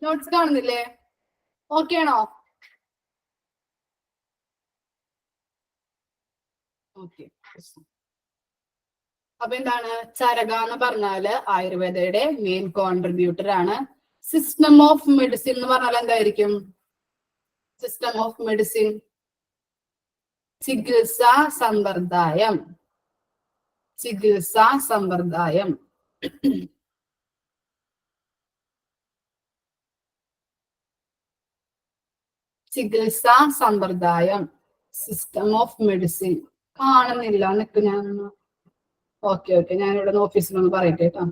നോട്ട്സ് കാണുന്നില്ലേ? ഓക്കെ ആണോ? ഓക്കെ. അപ്പൊ എന്താണ് ചരക എന്ന് പറഞ്ഞാല് ആയുർവേദയുടെ മെയിൻ കോൺട്രിബ്യൂട്ടർ ആണ്. സിസ്റ്റം ഓഫ് മെഡിസിൻ എന്ന് പറഞ്ഞാൽ എന്തായിരിക്കും? സിസ്റ്റം ഓഫ് മെഡിസിൻ ചികിത്സാ സമ്പ്രദായം. ചികിത്സാ സമ്പ്രദായം. ചികിത്സാ സമ്പ്രദായം സിസ്റ്റം ഓഫ് മെഡിസിൻ. കാണുന്നില്ല, നിക്ക് ഞാൻ. ഓക്കെ ഓക്കെ, ഞാനിവിടെ ഓഫീസിലൊന്ന് പറയട്ടെ കേട്ടോ.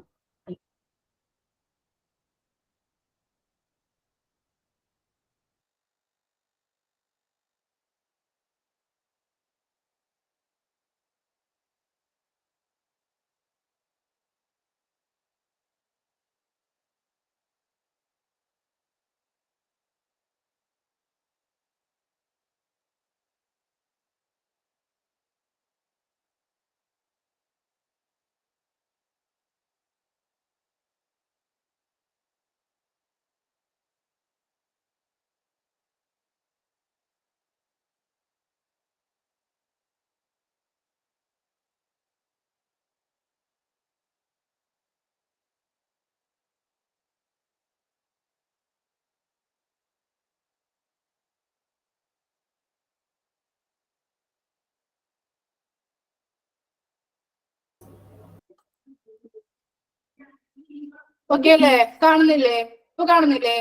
ഓക്കെ അല്ലേ? കാണുന്നില്ലേ? ഇപ്പൊ കാണുന്നില്ലേ?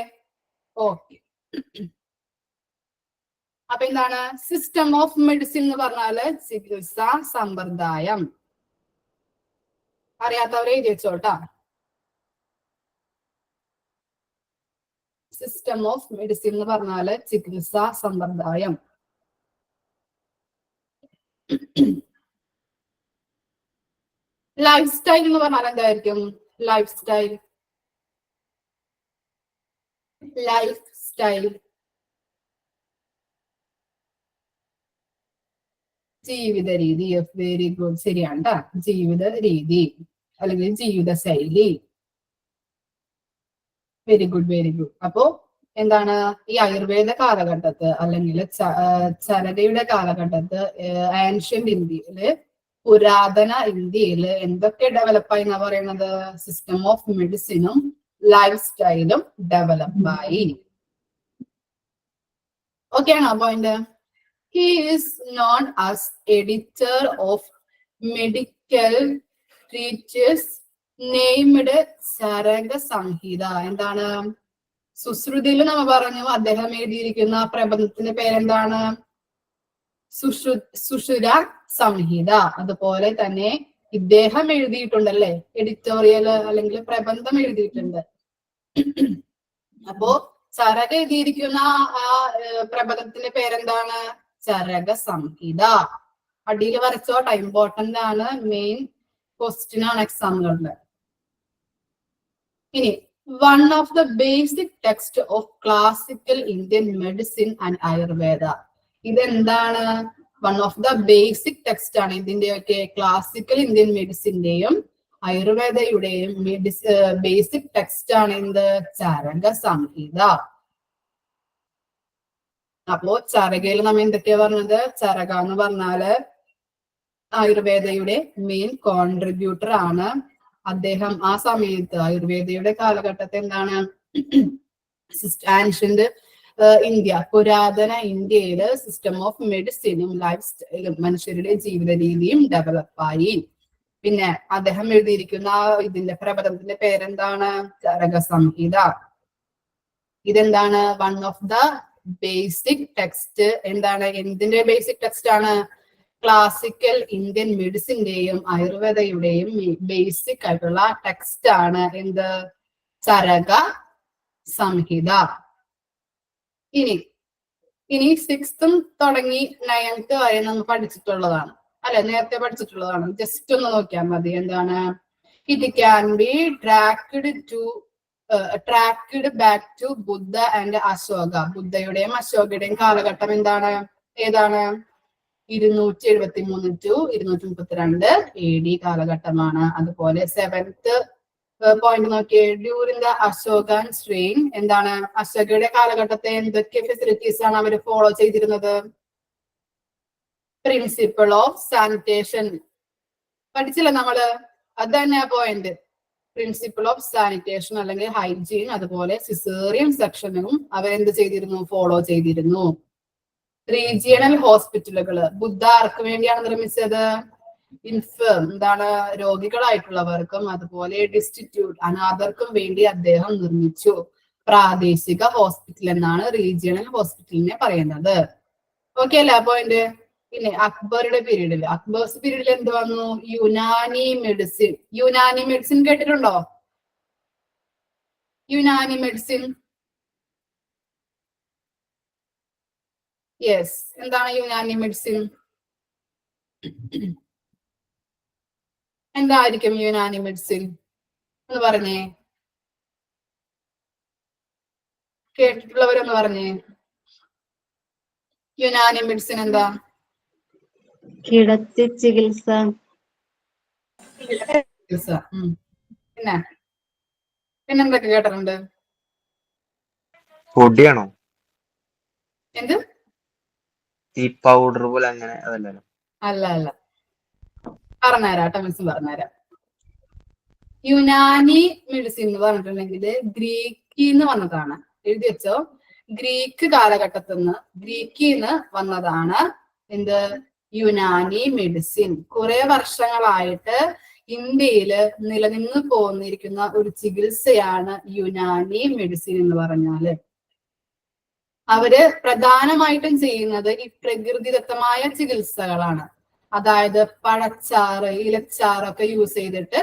ഓക്കെ. അപ്പൊ എന്താണ് സിസ്റ്റം ഓഫ് മെഡിസിൻ എന്ന് പറഞ്ഞാല് ചികിത്സാ സമ്പ്രദായം. അറിയാത്തവരെ എഴുതി വെച്ചോട്ടാ. സിസ്റ്റം ഓഫ് മെഡിസിൻ എന്ന് പറഞ്ഞാല് ചികിത്സാ സമ്പ്രദായം. ലൈഫ് സ്റ്റൈൽ എന്ന് പറഞ്ഞാൽ എന്തായിരിക്കും? ലൈഫ് സ്റ്റൈൽ, ലൈഫ് സ്റ്റൈൽ ജീവിത രീതി. വെരി ഗുഡ്, ശരിയാണ് ട്ടാ. ജീവിത രീതി അല്ലെങ്കിൽ ജീവിത ശൈലി. Very good, very good. അപ്പോ എന്താണ് ഈ ആയുർവേദ കാലഘട്ടത്ത് അല്ലെങ്കിൽ ചരകയുടെ കാലഘട്ടത്ത് ആൻഷ്യന്റ് ഇന്ത്യയില്, പുരാതന ഇന്ത്യയില് എന്തൊക്കെ ഡെവലപ്പായി എന്നാ പറയുന്നത്? സിസ്റ്റം ഓഫ് മെഡിസിനും ലൈഫ് സ്റ്റൈലും ഡെവലപ്പായി. ഓക്കെ ആണോ point? He is known as editor of medical treatises named Charaka Samhita. എന്താണ്? സുശ്രുതിയിൽ നമ്മൾ പറഞ്ഞു അദ്ദേഹം എഴുതിയിരിക്കുന്ന പ്രബന്ധത്തിന്റെ പേരെന്താണ്? സുഷുര സംഹിത. അതുപോലെ തന്നെ ഇദ്ദേഹം എഴുതിയിട്ടുണ്ടല്ലേ എഡിറ്റോറിയൽ അല്ലെങ്കിൽ പ്രബന്ധം എഴുതിയിട്ടുണ്ട്. അപ്പോ ചരക എഴുതിയിരിക്കുന്ന ആ പ്രബന്ധത്തിന്റെ പേരെന്താണ്? ചരക സംഹിത. അടിയിൽ വരച്ചോട്ടെ, ഇമ്പോർട്ടന്റ് ആണ്, മെയിൻ ക്വസ്റ്റ്യൻ ആണ് എക്സാമുകളില്. ഇനി one of the basic text of classical Indian medicine and Ayurveda. ഇതെന്താണ്? One of the basic text ആണ് ഇതിന്റെയൊക്കെ ക്ലാസിക്കൽ ഇന്ത്യൻ മെഡിസിന്റെയും ആയുർവേദയുടെയും ബേസിക് ടെക്സ്റ്റ് ആണ് എന്ത്? ചരക സംഹിത. അപ്പോ ചരകയിൽ നമ്മ എന്തൊക്കെയാ പറഞ്ഞത്? ചരക എന്ന് പറഞ്ഞാല് ആയുർവേദയുടെ മെയിൻ കോൺട്രിബ്യൂട്ടർ ആണ് അദ്ദേഹം. ആ സമയത്ത് ആയുർവേദയുടെ കാലഘട്ടത്തെ എന്താണ് ആൻഷ്യന്റ് ഇന്ത്യ, പുരാതന ഇന്ത്യയില് സിസ്റ്റം ഓഫ് മെഡിസിനും ലൈഫ് സ്റ്റൈലും മനുഷ്യരുടെ ജീവിത രീതിയും ഡെവലപ്പായി. പിന്നെ അദ്ദേഹം എഴുതിയിരിക്കുന്ന ഇതിന്റെ പ്രബന്ധത്തിന്റെ പേരെന്താണ്? ചരക സംഹിത. ഇതെന്താണ്? One of the basic text. എന്താണ്? എന്തിന്റെ ബേസിക് ടെക്സ്റ്റ് ആണ്? ക്ലാസിക്കൽ ഇന്ത്യൻ മെഡിസിന്റെയും ആയുർവേദയുടെയും ബേസിക് ആയിട്ടുള്ള ടെക്സ്റ്റ് ആണ് എന്ത്? ചരക സംഹിത. ഇനി 6th തുടങ്ങി 9th വരെ നമ്മൾ പഠിച്ചിട്ടുള്ളതാണ് അല്ലെ? നേരത്തെ പഠിച്ചിട്ടുള്ളതാണ്. ജസ്റ്റ് ഒന്ന് നോക്കിയാൽ മതി. എന്താണ്? It can be tracked back to Buddha and Ashoka. ബുദ്ധയുടെയും അശോകയുടെയും കാലഘട്ടം എന്താണ്? ഏതാണ്? 273 to 232 AD കാലഘട്ടമാണ്. അതുപോലെ 7th പോയിന്റ് നോക്കിയേ, ഡ്യൂറിംഗ് ദ അശോകൻ സ്ട്രെയിൻ. എന്താണ്? അശോകയുടെ കാലഘട്ടത്തെ എന്തൊക്കെ ഫെസിലിറ്റീസ് ആണ് അവർ ഫോളോ ചെയ്തിരുന്നത്? പ്രിൻസിപ്പിൾ ഓഫ് സാനിറ്റേഷൻ പഠിച്ചില്ല നമ്മള്? അത് തന്നെയാ പോയിന്റ്. പ്രിൻസിപ്പിൾ ഓഫ് സാനിറ്റേഷൻ അല്ലെങ്കിൽ ഹൈജീൻ. അതുപോലെ സിസേറിയൻ സെക്ഷനും അവരെന്ത് ചെയ്തിരുന്നു? ഫോളോ ചെയ്തിരുന്നു. റീജിയണൽ ഹോസ്പിറ്റലുകള് ബുദ്ധ ആർക്ക് വേണ്ടിയാണ് നിർമ്മിച്ചത്? എന്താണ്? രോഗികളായിട്ടുള്ളവർക്കും അതുപോലെ ഡിസ്റ്റിറ്റ്യൂട്ട് അനാഥർക്കും വേണ്ടി അദ്ദേഹം നിർമ്മിച്ചു. പ്രാദേശിക ഹോസ്പിറ്റൽ എന്നാണ് റീജിയണൽ ഹോസ്പിറ്റലിനെ പറയുന്നത്. ഓക്കെ അല്ലേ പോയിന്റ്? പിന്നെ അക്ബറുടെ പീരീഡിൽ, അക്ബേഴ്സ് പീരീഡിൽ എന്ത് വന്നു? യുനാനി മെഡിസിൻ. യുനാനി മെഡിസിൻ കേട്ടിട്ടുണ്ടോ? യുനാനി മെഡിസിൻ. യെസ്. എന്താണ് യുനാനി മെഡിസിൻ? എന്തായിരിക്കും യുനാനി മെഡിസിൻ എന്ന് പറഞ്ഞേ? കേട്ടിട്ടുള്ളവരൊന്ന് പറഞ്ഞേ. യുനാനി മെഡിസിൻ എന്താ? കിടത്തി ചികിത്സ. പിന്നെന്തൊക്കെ കേട്ടിട്ടുണ്ട്? പൊടിയാണോ? എന്ത്? ഈ പൗഡർ പോലെ അങ്ങനെ അതല്ലല്ലോ? അല്ല അല്ല, പറഞ്ഞുതരാം. മിസ് പറഞ്ഞുതരാം. യുനാനി മെഡിസിൻ എന്ന് പറഞ്ഞിട്ടുണ്ടെങ്കിൽ ഗ്രീക്കിന്ന് വന്നതാണ്. എഴുതി വെച്ചോ. ഗ്രീക്ക് കാലഘട്ടത്തിൽ നിന്ന്, ഗ്രീക്കിന്ന് വന്നതാണ് എന്ത്? യുനാനി മെഡിസിൻ. കുറെ വർഷങ്ങളായിട്ട് ഇന്ത്യയില് നിലനിന്ന് പോന്നിരിക്കുന്ന ഒരു ചികിത്സയാണ് യുനാനി മെഡിസിൻ എന്ന് പറഞ്ഞാല്. അവര് പ്രധാനമായിട്ടും ചെയ്യുന്നത് ഈ പ്രകൃതിദത്തമായ ചികിത്സകളാണ്. അതായത് പഴച്ചാറ്, ഇലച്ചാറൊക്കെ യൂസ് ചെയ്തിട്ട്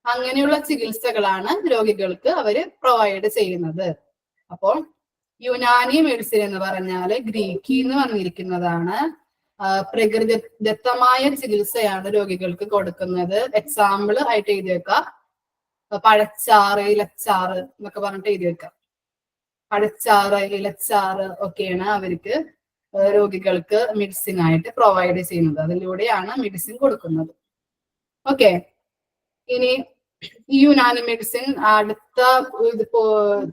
അങ്ങനെയുള്ള ചികിത്സകളാണ് രോഗികൾക്ക് അവര് പ്രൊവൈഡ് ചെയ്യുന്നത്. അപ്പോൾ യുനാനി മെഡിസിൻ എന്ന് പറഞ്ഞാല് ഗ്രീക്കിൽ നിന്ന് വന്നിരിക്കുന്നതാണ്. പ്രകൃതിദത്തമായ ചികിത്സയാണ് രോഗികൾക്ക് കൊടുക്കുന്നത്. എക്സാമ്പിൾ ആയിട്ട് എഴുതി വെക്കാം, പഴച്ചാറ്, ഇലച്ചാറ് എന്നൊക്കെ പറഞ്ഞിട്ട് എഴുതി വെക്കാം. പഴച്ചാറ്, ഇലച്ചാറ് ഒക്കെയാണ് അവർക്ക് രോഗികൾക്ക് മെഡിസിൻ ആയിട്ട് പ്രൊവൈഡ് ചെയ്യുന്നത്. അതിലൂടെയാണ് മെഡിസിൻ കൊടുക്കുന്നത്. ഓക്കെ, ഇനി യുനാനി മെഡിസിൻ അടുത്ത ഇതിപ്പോ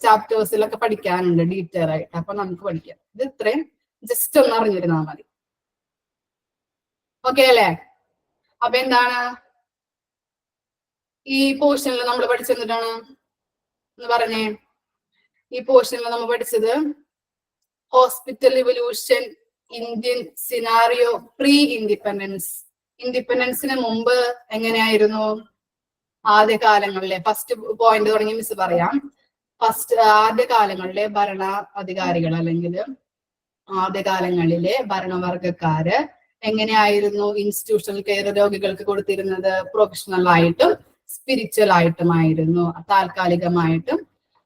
ചാപ്റ്റേഴ്സിലൊക്കെ പഠിക്കാനുണ്ട് ഡീറ്റെയിൽ ആയിട്ട്. അപ്പൊ നമുക്ക് പഠിക്കാം. ഇത് ഇത്രയും ജസ്റ്റ് ഒന്ന് അറിഞ്ഞിരുന്നാൽ മതി. ഓക്കെ അല്ലേ? അപ്പൊ എന്താണ് ഈ പോർഷനിൽ നമ്മൾ പഠിച്ചെന്നിട്ടാണ് എന്ന് പറഞ്ഞേ? ഈ പോർഷനിൽ നമ്മൾ പഠിച്ചത് hospital evolution, Indian scenario, pre independence. ഇൻഡിപെൻഡൻസിന് മുമ്പ് എങ്ങനെയായിരുന്നു ആദ്യ കാലങ്ങളിലെ? ഫസ്റ്റ് പോയിന്റ് തുടങ്ങി മിസ് പറയാം. ആദ്യ കാലങ്ങളിലെ ഭരണാധികാരികൾ അല്ലെങ്കിൽ ആദ്യകാലങ്ങളിലെ ഭരണവർഗക്കാര് എങ്ങനെയായിരുന്നു ഇൻസ്റ്റിറ്റ്യൂഷണൽ കെയർ രോഗികൾക്ക് കൊടുത്തിരുന്നത്? പ്രൊഫഷണൽ ആയിട്ടും സ്പിരിച്വൽ ആയിട്ടുമായിരുന്നു, താൽക്കാലികമായിട്ടും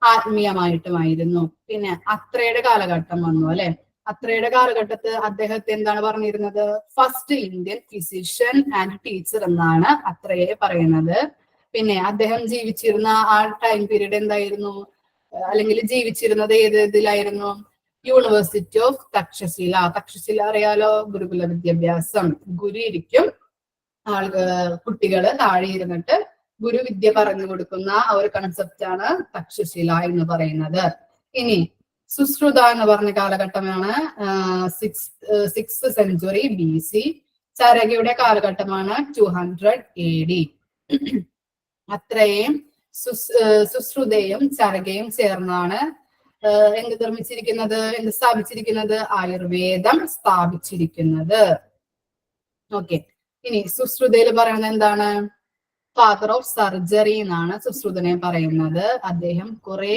ആത്മീയമായിട്ടുമായിരുന്നു. പിന്നെ അത്രയുടെ കാലഘട്ടം വന്നു അല്ലെ? അത്രയുടെ കാലഘട്ടത്ത് അദ്ദേഹത്തെ എന്താണ് പറഞ്ഞിരുന്നത്? First Indian physician and teacher എന്നാണ് അത്രയെ പറയുന്നത്. പിന്നെ അദ്ദേഹം ജീവിച്ചിരുന്ന ആ ടൈം പീരീഡ് എന്തായിരുന്നു? അല്ലെങ്കിൽ ജീവിച്ചിരുന്നത് ഏത് ഇതിലായിരുന്നു? University of Takshashila. തക്ഷശില അറിയാലോ, ഗുരുകുല വിദ്യാഭ്യാസം. ഗുരു ഇരിക്കും, കുട്ടികള് താഴെ ഇരുന്നിട്ട് ഗുരുവിദ്യ പറഞ്ഞു കൊടുക്കുന്ന ആ ഒരു കൺസെപ്റ്റ് ആണ് തക്ഷശില എന്ന് പറയുന്നത്. ഇനി സുശ്രുത എന്ന് പറഞ്ഞ കാലഘട്ടമാണ് 6th സെഞ്ചുറി BC. ചരകയുടെ കാലഘട്ടമാണ് 200 AD. അത്രയും സുശ്രുതയും ചരകയും ചേർന്നാണ് എന്ത് നിർമ്മിച്ചിരിക്കുന്നത്, എന്ത് സ്ഥാപിച്ചിരിക്കുന്നത്? ആയുർവേദം സ്ഥാപിച്ചിരിക്കുന്നത്. ഓക്കെ, ഇനി സുശ്രുതയിൽ പറയുന്നത് എന്താണ്? ഫാദർ ഓഫ് സർജറി എന്നാണ് സുശ്രുതനെ പറയുന്നത്. അദ്ദേഹം കുറെ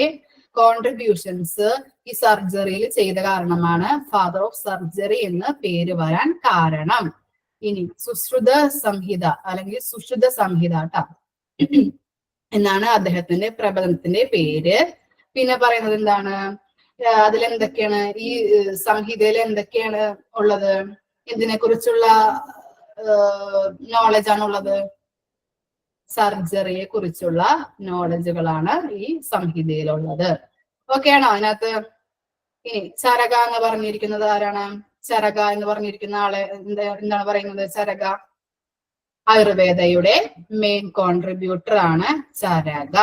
കോൺട്രിബ്യൂഷൻസ് ഈ സർജറിയിൽ ചെയ്ത കാരണമാണ് ഫാദർ ഓഫ് സർജറി എന്ന് പേര് വരാൻ കാരണം. ഇനി സുശ്രുത സംഹിത അല്ലെങ്കിൽ സുശ്രുത സംഹിത എന്നാണ് അദ്ദേഹത്തിന്റെ പ്രബന്ധത്തിന്റെ പേര്. പിന്നെ പറയുന്നത് എന്താണ്? അതിലെന്തൊക്കെയാണ് ഈ സംഹിതയിൽ എന്തൊക്കെയാണ് ഉള്ളത്? എന്തിനെ കുറിച്ചുള്ള നോളജ് ആണ് ഉള്ളത്? സർജറിയെ കുറിച്ചുള്ള നോളജുകളാണ് ഈ സംഹിതയിലുള്ളത്. ഓക്കെ ആണോ അതിനകത്ത്? ഇനി ചരക എന്ന് പറഞ്ഞിരിക്കുന്നത് ആരാണ്? ചരക എന്ന് പറഞ്ഞിരിക്കുന്ന ആളെ എന്താണ് പറയുന്നത്? ചരക ആയുർവേദയുടെ മെയിൻ കോൺട്രിബ്യൂട്ടർ ആണ് ചരക.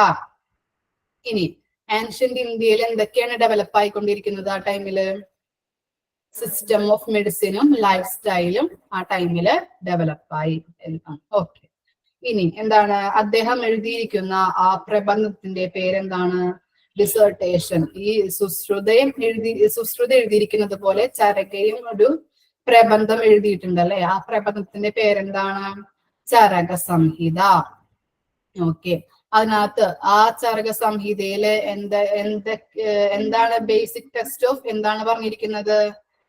ഇനി ആൻഷ്യന്റ് ഇന്ത്യയിൽ എന്തൊക്കെയാണ് ഡെവലപ്പ് ആയിക്കൊണ്ടിരിക്കുന്നത് ആ ടൈമില്? സിസ്റ്റം ഓഫ് മെഡിസിനും ലൈഫ് സ്റ്റൈലും ആ ടൈമില് ഡെവലപ്പായി. ഓക്കെ, ഇനി എന്താണ് അദ്ദേഹം എഴുതിയിരിക്കുന്ന ആ പ്രബന്ധത്തിന്റെ പേരെന്താണ്? ഡിസർട്ടേഷൻ. ഈ സുശ്രുത എഴുതിയിരിക്കുന്നത് പോലെ ചരകയും ഒരു പ്രബന്ധം എഴുതിയിട്ടുണ്ടല്ലേ? ആ പ്രബന്ധത്തിന്റെ പേരെന്താണ്? ചരക സംഹിത. ഓക്കെ, അതിനകത്ത് ആ ചരക സംഹിതയില് എന്താണ് ബേസിക് ടെക്സ്റ്റ് ഓഫ് എന്താണ് പറഞ്ഞിരിക്കുന്നത്?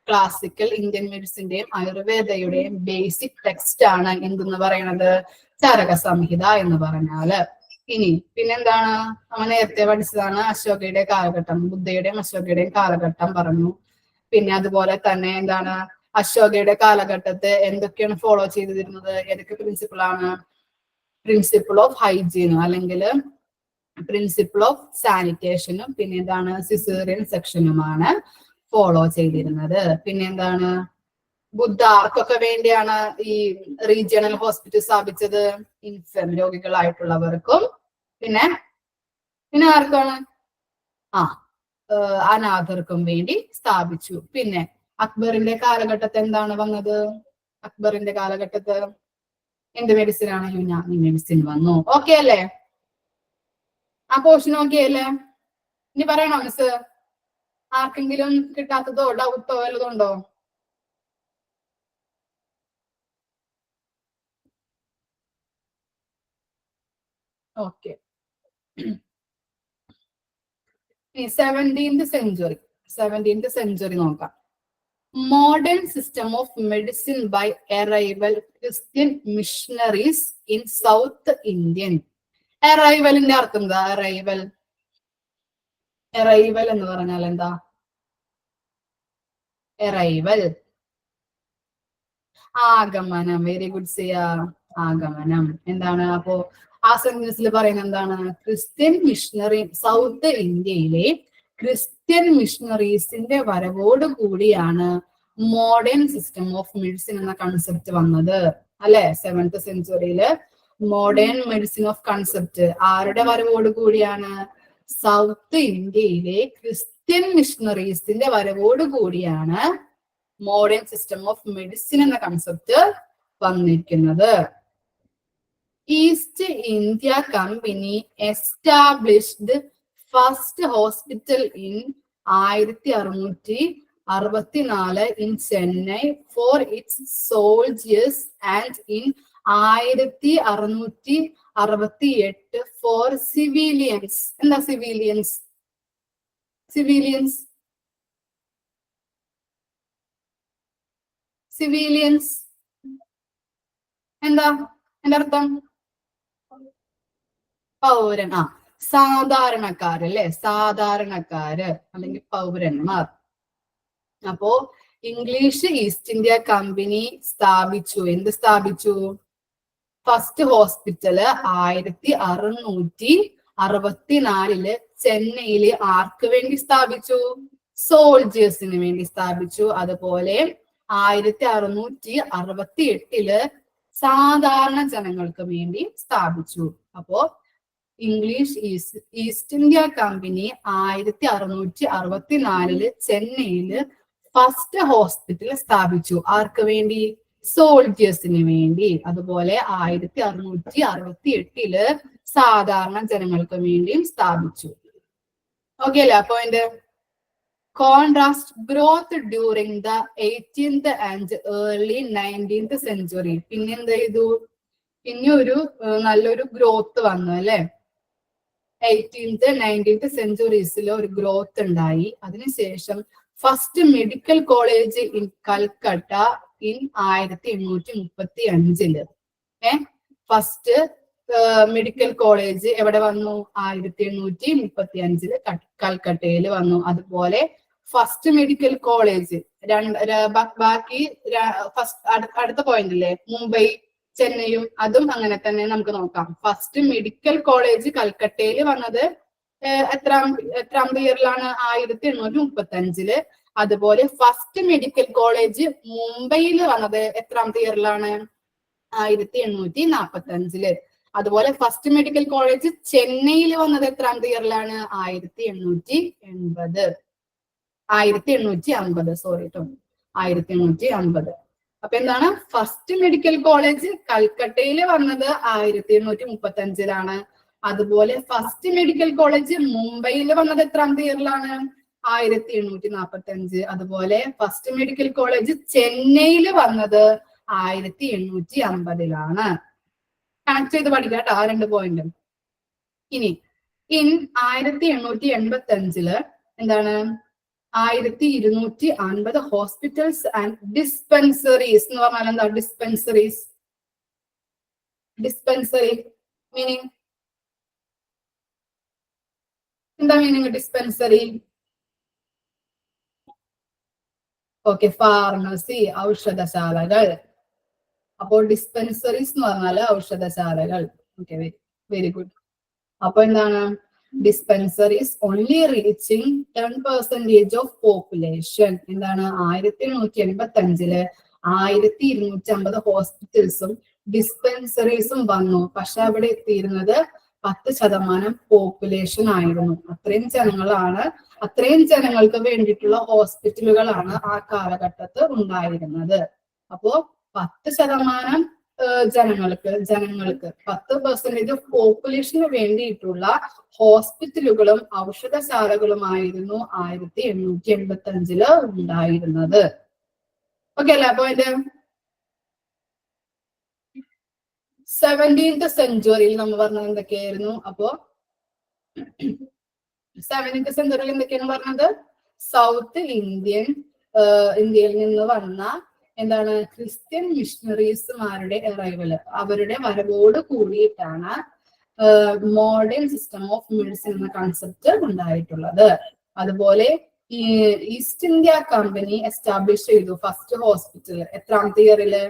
ക്ലാസിക്കൽ ഇന്ത്യൻ മെഡിസിന്റെയും ആയുർവേദയുടെയും ബേസിക് ടെക്സ്റ്റ് ആണ് എന്തെന്ന് പറയണത്? ചരക സംഹിത എന്ന് പറഞ്ഞാല്. ഇനി പിന്നെന്താണ്? നമ്മൾ നേരത്തെ പഠിച്ചതാണ് അശോകയുടെ കാലഘട്ടം. ബുദ്ധയുടെയും അശോകയുടെയും കാലഘട്ടം പറഞ്ഞു. പിന്നെ അതുപോലെ തന്നെ എന്താണ് അശോകയുടെ കാലഘട്ടത്തെ എന്തൊക്കെയാണ് ഫോളോ ചെയ്തിരുന്നത്? ഏതൊക്കെ പ്രിൻസിപ്പിൾ ആണ്? പ്രിൻസിപ്പിൾ ഓഫ് ഹൈജീനും അല്ലെങ്കിൽ പ്രിൻസിപ്പിൾ ഓഫ് സാനിറ്റേഷനും പിന്നെ എന്താണ് സിസേറിയൻ സെക്ഷനുമാണ് ഫോളോ ചെയ്തിരുന്നത്. പിന്നെ എന്താണ് ബുദ്ധ ആർക്കൊക്കെ വേണ്ടിയാണ് ഈ റീജിയണൽ ഹോസ്പിറ്റൽ സ്ഥാപിച്ചത്? ഇൻഫം രോഗികളായിട്ടുള്ളവർക്കും പിന്നെ ആർക്കാണ്? അനാഥർക്കും വേണ്ടി സ്ഥാപിച്ചു. പിന്നെ അക്ബറിന്റെ കാലഘട്ടത്തെ എന്താണ് വന്നത്? അക്ബറിന്റെ കാലഘട്ടത്ത് എന്ത് മെഡിസിൻ ആണ്? യുനാനി മെഡിസിൻ വന്നു. ഓക്കെ അല്ലേ? ആ പോർഷൻ ഓക്കെ അല്ലേ? ഇനി പറയണോ മിസ്? ആർക്കെങ്കിലും കിട്ടാത്തതോ ഡൗട്ടോ വല്ലതുണ്ടോ? ഓക്കെ. 17th സെഞ്ചുറി നോക്കാം. Modern system of medicine by arrival Christian missionaries in south Indian. അറൈവലിന്റെ അർത്ഥം എന്താ? അറൈവൽ എന്ന് പറഞ്ഞാൽ എന്താ? അറൈവൽ ആഗമനം. Very good Siya. ആഗമനം എന്താണ്? അപ്പോ ആ സെന്റൻസിൽ പറയുന്നത് എന്താണ്? ക്രിസ്ത്യൻ മിഷണറി, സൗത്ത് ഇന്ത്യയിലെ ക്രിസ്ത്യൻ മിഷണറീസിന്റെ വരവോട് കൂടിയാണ് മോഡേൺ സിസ്റ്റം ഓഫ് മെഡിസിൻ എന്ന കൺസെപ്റ്റ് വന്നത്, അല്ലെ? 7th സെഞ്ചുറിയില് മോഡേൺ മെഡിസിൻ ഓഫ് കൺസെപ്റ്റ് ആരുടെ വരവോട് കൂടിയാണ്? സൗത്ത് ഇന്ത്യയിലെ ക്രിസ്ത്യൻ മിഷണറീസിന്റെ വരവോട് കൂടിയാണ് മോഡേൺ സിസ്റ്റം ഓഫ് മെഡിസിൻ എന്ന കൺസെപ്റ്റ് വന്നിരിക്കുന്നത്. East India company established first hospital in 1664 in Chennai for its soldiers and in 1668 for civilians. എന്താ സിവിലിയൻസ്? എന്താ എന്റെ അർത്ഥം? പൗരൻ. സാധാരണക്കാരല്ലേ? സാധാരണക്കാര് അല്ലെങ്കിൽ പൗരന്മാർ. അപ്പോ ഇംഗ്ലീഷ് ഈസ്റ്റ് ഇന്ത്യ കമ്പനി സ്ഥാപിച്ചു. എന്ത് സ്ഥാപിച്ചു? ഫസ്റ്റ് ഹോസ്പിറ്റല് 1664 ചെന്നൈയില് ആർക്ക് വേണ്ടി സ്ഥാപിച്ചു? സോൾജേഴ്സിന് വേണ്ടി സ്ഥാപിച്ചു. അതുപോലെ 1668 സാധാരണ ജനങ്ങൾക്ക് വേണ്ടി സ്ഥാപിച്ചു. അപ്പോ ഇംഗ്ലീഷ് ഈസ്റ്റ് ഇന്ത്യ കമ്പനി 1664 ചെന്നൈയില് ഫസ്റ്റ് ഹോസ്പിറ്റൽ സ്ഥാപിച്ചു. ആർക്ക് വേണ്ടി? സോൾജേഴ്സിന് വേണ്ടി. അതുപോലെ 1668 സാധാരണ ജനങ്ങൾക്ക് വേണ്ടിയും സ്ഥാപിച്ചു. ഓക്കെ അല്ലേ? അപ്പൊ അതിന്റെ contrast growth during the 18th and early 19th century. പിന്നെ എന്ത് ചെയ്തു? പിന്നെ ഒരു നല്ലൊരു ഗ്രോത്ത് വന്നു, അല്ലെ? 18th 19th സെഞ്ചുറീസിൽ ഒരു ഗ്രോത്ത് ഉണ്ടായി. അതിനുശേഷം first medical college in Calcutta in 1835. First medical college എവിടെ വന്നു? 1835 കൽക്കട്ടയിൽ വന്നു. അതുപോലെ ഫസ്റ്റ് മെഡിക്കൽ കോളേജ് ബാക്കി അടുത്ത പോയിന്റ് ഇല്ലേ, മുംബൈ, ചെന്നൈയും, അതും അങ്ങനെ തന്നെ നമുക്ക് നോക്കാം. ഫസ്റ്റ് മെഡിക്കൽ കോളേജ് കൽക്കട്ടയിൽ വന്നത് എത്രാമത്തെ ഇയറിലാണ്? 1835. അതുപോലെ ഫസ്റ്റ് മെഡിക്കൽ കോളേജ് മുംബൈയിൽ വന്നത് എത്രാമത്തെ ഇയറിലാണ്? 1845. അതുപോലെ ഫസ്റ്റ് മെഡിക്കൽ കോളേജ് ചെന്നൈയിൽ വന്നത് എത്രാമത്തെ ഇയറിലാണ്? 1850. സോറി കേട്ടോ, 1850. അപ്പൊ എന്താണ്? ഫസ്റ്റ് മെഡിക്കൽ കോളേജ് കൽക്കട്ടയിൽ വന്നത് 1835. അതുപോലെ ഫസ്റ്റ് മെഡിക്കൽ കോളേജ് മുംബൈയിൽ വന്നത് എത്രാമത്തെ ഇയറിലാണ്? 1845. അതുപോലെ ഫസ്റ്റ് മെഡിക്കൽ കോളേജ് ചെന്നൈയിൽ വന്നത് 1850. കണക്ട് ചെയ്ത് പഠിക്കാം കേട്ടോ ആ 2 പോയിന്റ്. ഇനി 1885 എന്താണ്? 1250 ഹോസ്പിറ്റൽസ് ആൻഡ് ഡിസ്പെൻസറീസ് എന്ന് പറഞ്ഞാൽ എന്താ? ഡിസ്പെൻസറി മീനിങ് എന്താ? Meaning dispensary? ഓക്കെ, ഫാർമസി, ഔഷധശാലകൾ. അപ്പോൾ ഡിസ്പെൻസറീസ് എന്ന് പറഞ്ഞാല് ഔഷധശാലകൾ. Okay, very good. അപ്പൊ എന്താണ്? Dispensaries only reaching 10% of population. എന്താണ്? 1885 1250 ഹോസ്പിറ്റൽസും ഡിസ്പെൻസറീസും വന്നു. പക്ഷെ അവിടെ എത്തിയിരുന്നത് 10% പോപ്പുലേഷൻ ആയിരുന്നു. അത്രയും ജനങ്ങൾക്ക് വേണ്ടിയിട്ടുള്ള ഹോസ്പിറ്റലുകളാണ് ആ കാലഘട്ടത്ത് ഉണ്ടായിരുന്നത്. അപ്പോ 10% ജനങ്ങൾക്ക് 10% ഓഫ് പോപ്പുലേഷന് വേണ്ടിയിട്ടുള്ള ഹോസ്പിറ്റലുകളും ഔഷധശാലകളുമായിരുന്നു 1885 ഉണ്ടായിരുന്നത്. ഓക്കെ അല്ലേ? അപ്പൊ അതിന്റെ 17th സെഞ്ചുറിയിൽ നമ്മൾ പറഞ്ഞത് എന്തൊക്കെയായിരുന്നു? അപ്പോ 17th സെഞ്ചുറിയിൽ എന്തൊക്കെയാണ് പറഞ്ഞത്? സൗത്ത് ഇന്ത്യയിൽ നിന്ന് വന്ന എന്താണ് ക്രിസ്ത്യൻ മിഷണറീസുമാരുടെ അറൈവൽ, അവരുടെ വരവോട് കൂടിയിട്ടാണ് മോഡേൺ സിസ്റ്റം ഓഫ് മെഡിസിൻ എന്ന കൺസെപ്റ്റ് ഉണ്ടായിട്ടുള്ളത്. അതുപോലെ ഈ ഈസ്റ്റ് ഇന്ത്യ കമ്പനി എസ്റ്റാബ്ലിഷ് ചെയ്തു ഫസ്റ്റ് ഹോസ്പിറ്റൽ എത്രാമത്തെ ഇയറില്?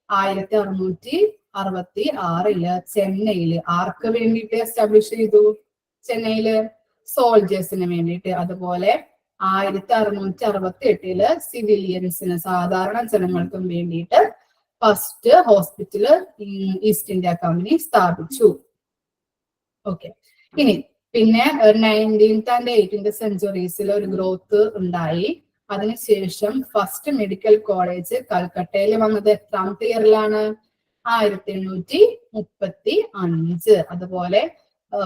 1666 ചെന്നൈയില്. ആർക്ക് വേണ്ടിയിട്ട് എസ്റ്റാബ്ലിഷ് ചെയ്തു? ചെന്നൈയില് സോൾജേഴ്സിന് വേണ്ടിയിട്ട്. അതുപോലെ 1668 സിവിലിയൻസിന്, സാധാരണ ജനങ്ങൾക്കും വേണ്ടിയിട്ട് first hospital east India company സ്ഥാപിച്ചു. ഓക്കെ. ഇനി പിന്നെ 19th and 18th സെഞ്ചുറീസിൽ ഒരു ഗ്രോത്ത് ഉണ്ടായി. അതിനുശേഷം ഫസ്റ്റ് മെഡിക്കൽ കോളേജ് കൽക്കട്ടയിൽ വന്നത് എത്രാമത്തെ ഇയറിലാണ്? 1835. അതുപോലെ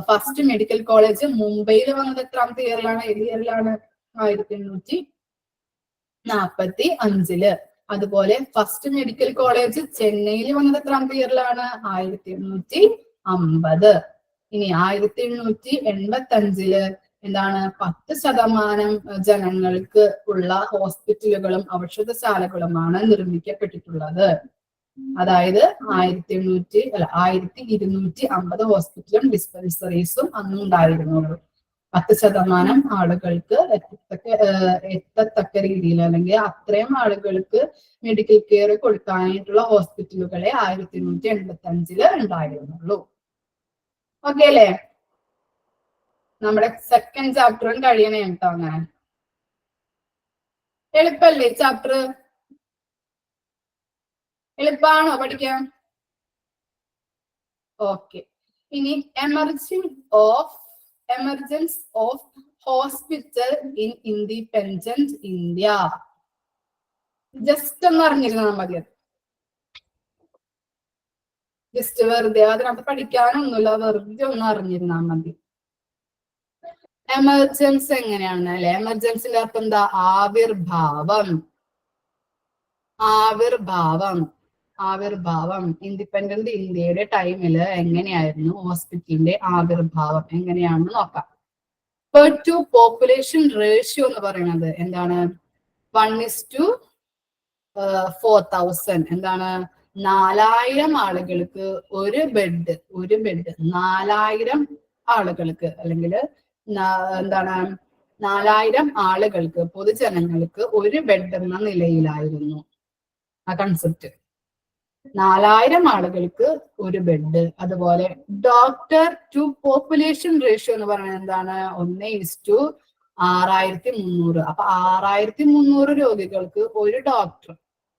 ഫസ്റ്റ് മെഡിക്കൽ കോളേജ് മുംബൈയിൽ വന്നത് എത്രാമത്തെ ഇയറിലാണ്? ഏത് ഇയറിലാണ്? 1845. അതുപോലെ ഫസ്റ്റ് മെഡിക്കൽ കോളേജ് ചെന്നൈയിൽ വന്നത് എത്രാമത്തെ ഇയറിലാണ്? 1850. ഇനി 1885 എന്താണ് 10% ജനങ്ങൾക്ക് ഉള്ള ഹോസ്പിറ്റലുകളും ഔഷധശാലകളുമാണ് നിർമ്മിക്കപ്പെട്ടിട്ടുള്ളത്. അതായത് 1250 ഹോസ്പിറ്റലും ഡിസ്പെൻസറീസും അന്നും ഉണ്ടായിരുന്നുള്ളൂ. 10% ആളുകൾക്ക് എത്തത്തക്ക രീതിയിൽ, അല്ലെങ്കിൽ അത്രയും ആളുകൾക്ക് മെഡിക്കൽ കെയർ കൊടുക്കാനായിട്ടുള്ള ഹോസ്പിറ്റലുകളെ 1885 ഉണ്ടായിരുന്നുള്ളൂ. ഓക്കെ അല്ലേ? നമ്മുടെ സെക്കൻഡ് ചാപ്റ്ററും കഴിയണേ കേട്ടോ. അങ്ങനെ എളുപ്പല്ലേ ചാപ്റ്റർ? എളുപ്പമാണോ പഠിക്കാൻ? ഓക്കെ. ഇനി emergence of hospital in independent India. Just ഒന്ന് അറിഞ്ഞിരുന്നാൽ മതി. ജസ്റ്റ് വെറുതെ, അതിനകത്ത് പഠിക്കാനൊന്നുമില്ല, വെറുതെ ഒന്ന് അറിഞ്ഞിരുന്നാൽ മതി. എമർജൻസ് എങ്ങനെയാണ് അല്ലെ? എമർജൻസിന്റെ അർത്ഥം എന്താ? ആവിർഭാവം. ഇൻഡിപെൻഡന്റ് ഇന്ത്യയുടെ ടൈമില് എങ്ങനെയായിരുന്നു ഹോസ്പിറ്റലിന്റെ ആവിർഭാവം എങ്ങനെയാണെന്ന് നോക്കാം. പെർ ടു പോപ്പുലേഷൻ റേഷ്യോ എന്ന് പറയുന്നത് എന്താണ്? 1:4000. എന്താണ്? 4000 ആളുകൾക്ക് ഒരു ബെഡ് 4000 ആളുകൾക്ക്, അല്ലെങ്കിൽ എന്താണ് 4000 ആളുകൾക്ക്, പൊതുജനങ്ങൾക്ക് ഒരു ബെഡ് എന്ന നിലയിലായിരുന്നു ആ കൺസെപ്റ്റ്. 4000 ആളുകൾക്ക് ഒരു ബെഡ്. അതുപോലെ ഡോക്ടർ ടു പോപ്പുലേഷൻ റേഷ്യോ എന്ന് പറയുന്നത് എന്താണ്? 1:6300. അപ്പൊ 6300 രോഗികൾക്ക് ഒരു ഡോക്ടർ.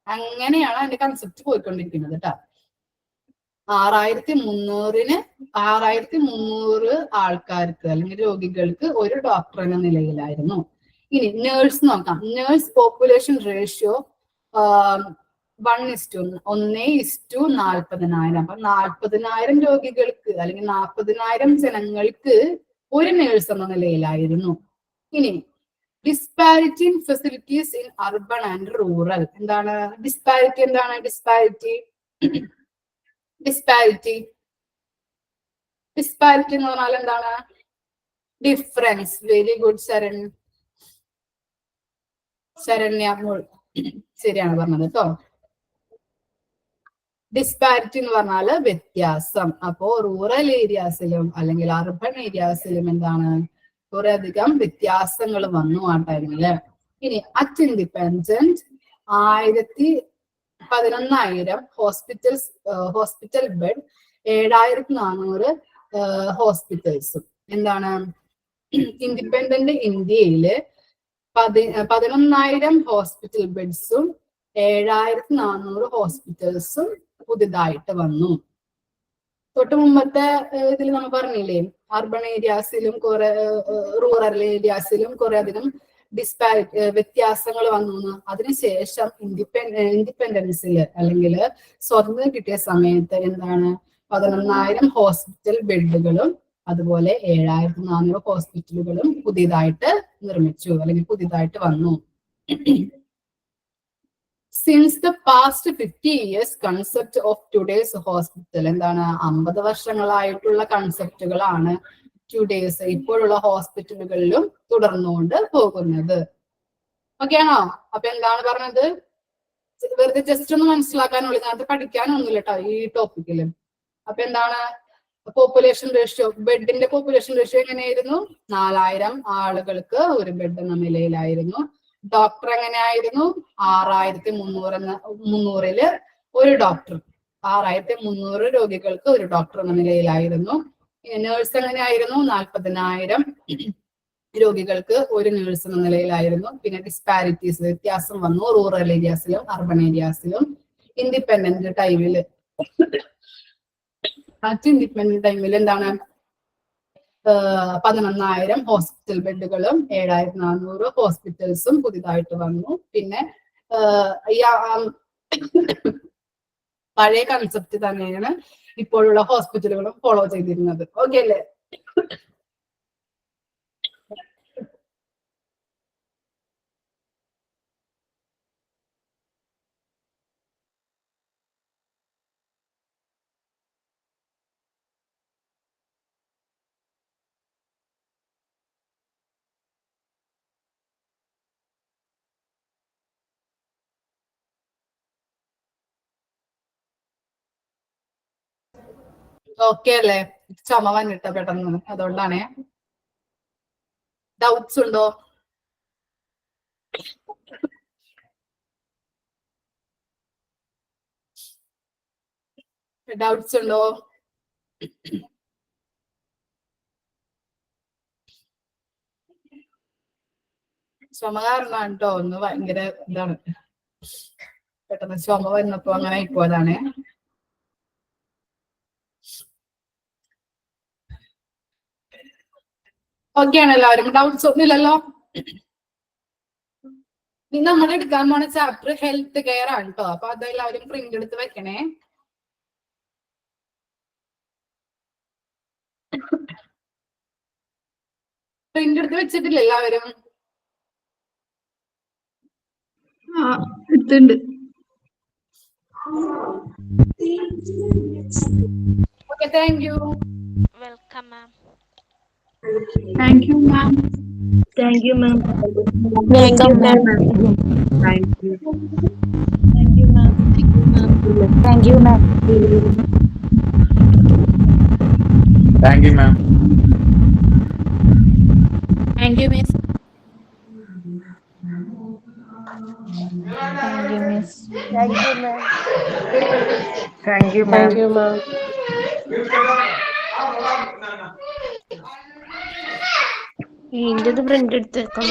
അങ്ങനെയാണ് അതിന്റെ കൺസെപ്റ്റ് പോയിക്കൊണ്ടിരിക്കുന്നത് കേട്ടോ. 6300 ആൾക്കാർക്ക് അല്ലെങ്കിൽ രോഗികൾക്ക് ഒരു ഡോക്ടർ എന്ന നിലയിലായിരുന്നു. ഇനി നേഴ്സ് നോക്കാം. Nurse population ratio 1:40,000. അപ്പൊ 40,000 രോഗികൾക്ക് അല്ലെങ്കിൽ 40,000 ജനങ്ങൾക്ക് ഒരു നേഴ്സ് എന്ന നിലയിലായിരുന്നു. ഇനി disparity in facilities in urban and rural. എന്താണ് ഡിസ്പാരിറ്റി? ഡിസ്പാരിറ്റി എന്ന് പറഞ്ഞാൽ എന്താണ്? ഡിഫറൻസ്. വെരി ഗുഡ് ശരണ്യ മോൾ, ശരിയാണ് പറഞ്ഞത് കേട്ടോ. ഡിസ്പാരിറ്റി എന്ന് പറഞ്ഞാൽ വ്യത്യാസം. അപ്പോ റൂറൽ ഏരിയാസിലും അല്ലെങ്കിൽ അർബൻ ഏരിയാസിലും എന്താണ്? കുറെ അധികം വ്യത്യാസങ്ങൾ വന്നു ആ ടൈമില്. ഇനി അറ്റ് ഇൻഡിപെൻഡന്റ് 11,000 ഹോസ്പിറ്റൽ ബെഡ്, 7,400 ഹോസ്പിറ്റൽസും. എന്താണ്? ഇൻഡിപെൻഡന്റ് ഇന്ത്യയില് 11,000 ഹോസ്പിറ്റൽ ബെഡ്സും 7,400 ഹോസ്പിറ്റൽസും പുതിയതായിട്ട് വന്നു. തൊട്ട് മുമ്പത്തെ ഇതിൽ നമ്മൾ പറഞ്ഞില്ലേ, അർബൻ ഏരിയാസിലും കുറെ റൂറൽ ഏരിയാസിലും കുറെ അധികം വ്യത്യാസങ്ങൾ വന്നു. അതിനുശേഷം ഇൻഡിപെൻഡൻസിൽ അല്ലെങ്കിൽ സ്വാതന്ത്ര്യം കിട്ടിയ സമയത്ത് എന്താണ്? 11,000 ഹോസ്പിറ്റൽ ബെഡുകളും അതുപോലെ 7,400 ഹോസ്പിറ്റലുകളും പുതിയതായിട്ട് നിർമ്മിച്ചു അല്ലെങ്കിൽ പുതിയതായിട്ട് വന്നു. Since the past 50 years concept of today's hospital എന്താണ് 50 വർഷങ്ങളായിട്ടുള്ള കൺസെപ്റ്റുകളാണ് ടുഡേസ് ഇപ്പോഴുള്ള ഹോസ്പിറ്റലുകളിലും തുടർന്നുകൊണ്ട് പോകുന്നത്. ഓക്കെ ആണോ? അപ്പൊ എന്താണ് പറഞ്ഞത്? വെറുതെ ജസ്റ്റ് ഒന്ന് മനസ്സിലാക്കാനുള്ളൂ, ഇതിനകത്ത് പഠിക്കാനൊന്നുമില്ല കേട്ടോ ഈ ടോപ്പിക്കില്. അപ്പൊ എന്താണ് പോപ്പുലേഷൻ റേഷ്യോ? ബെഡിന്റെ പോപ്പുലേഷൻ റേഷ്യോ എങ്ങനെയായിരുന്നു? 4000 ആളുകൾക്ക് ഒരു ബെഡ് എന്ന നിലയിലായിരുന്നു. ഡോക്ടർ എങ്ങനെയായിരുന്നു? 6300 ഒരു ഡോക്ടർ, 6300 രോഗികൾക്ക് ഒരു ഡോക്ടർ എന്ന നിലയിലായിരുന്നു. നേഴ്സ് എങ്ങനെയായിരുന്നു? 40000 രോഗികൾക്ക് ഒരു നേഴ്സ് എന്ന നിലയിലായിരുന്നു. പിന്നെ ഡിസ്പാരിറ്റീസ്, വ്യത്യാസം വന്നു റൂറൽ ഏരിയാസിലും അർബൻ ഏരിയാസിലും. ഇൻഡിപെൻഡന്റ് ടൈമില് ഇൻഡിപെൻഡന്റ് ടൈമിൽ എന്താണ് 11000 ഹോസ്പിറ്റൽ ബെഡുകളും 7400 ഹോസ്പിറ്റൽസും പുതിയതായിട്ട് വന്നു. പിന്നെ പഴയ കൺസെപ്റ്റ് തന്നെയാണ് ഇപ്പോഴുള്ള ഹോസ്പിറ്റലുകളും ഫോളോ ചെയ്തിരുന്നത്. ഓക്കെ അല്ലേ? ഓക്കെ അല്ലേ? ചുമ വന്നിട്ട പെട്ടെന്ന്, അതുകൊണ്ടാണേ. ഡൗട്ട്സ് ഉണ്ടോ? ഡൗട്ട്സ് ഉണ്ടോ? ചുമ കാരണമാണ് കേട്ടോ, ഒന്ന് ഭയങ്കര ഇതാണ്, പെട്ടെന്ന് ചുമ വന്നപ്പോ അങ്ങനെ ആയിപ്പോയതാണേ. ഓക്കെ ആണ് എല്ലാവരും? ഡൗട്ട്സ് ഒന്നും ഇല്ലല്ലോ? ഇനി നമ്മൾ എടുക്കാൻ പോണ ചാപ്റ്റർ ഹെൽത്ത് കെയർ ആണ് കേട്ടോ. അപ്പൊ അതെല്ലാവരും പ്രിന്റ് എടുത്ത് വെക്കണേ. പ്രിന്റ് എടുത്ത് വെച്ചിട്ടില്ല എല്ലാവരും? എടുത്തുണ്ട്. Okay, thank you. Welcome ma'am. Thank you ma'am. Thank you ma'am. Welcome, ma'am. Thank you. Thank you, ma'am. Thank you, ma'am. Thank you, ma'am. Thank you, miss. Thank you, miss. Thank you, ma'am. Thank you, ma'am. Thank you, ma'am. ഇതിന്റേത് print എടുത്ത് വെക്കാൻ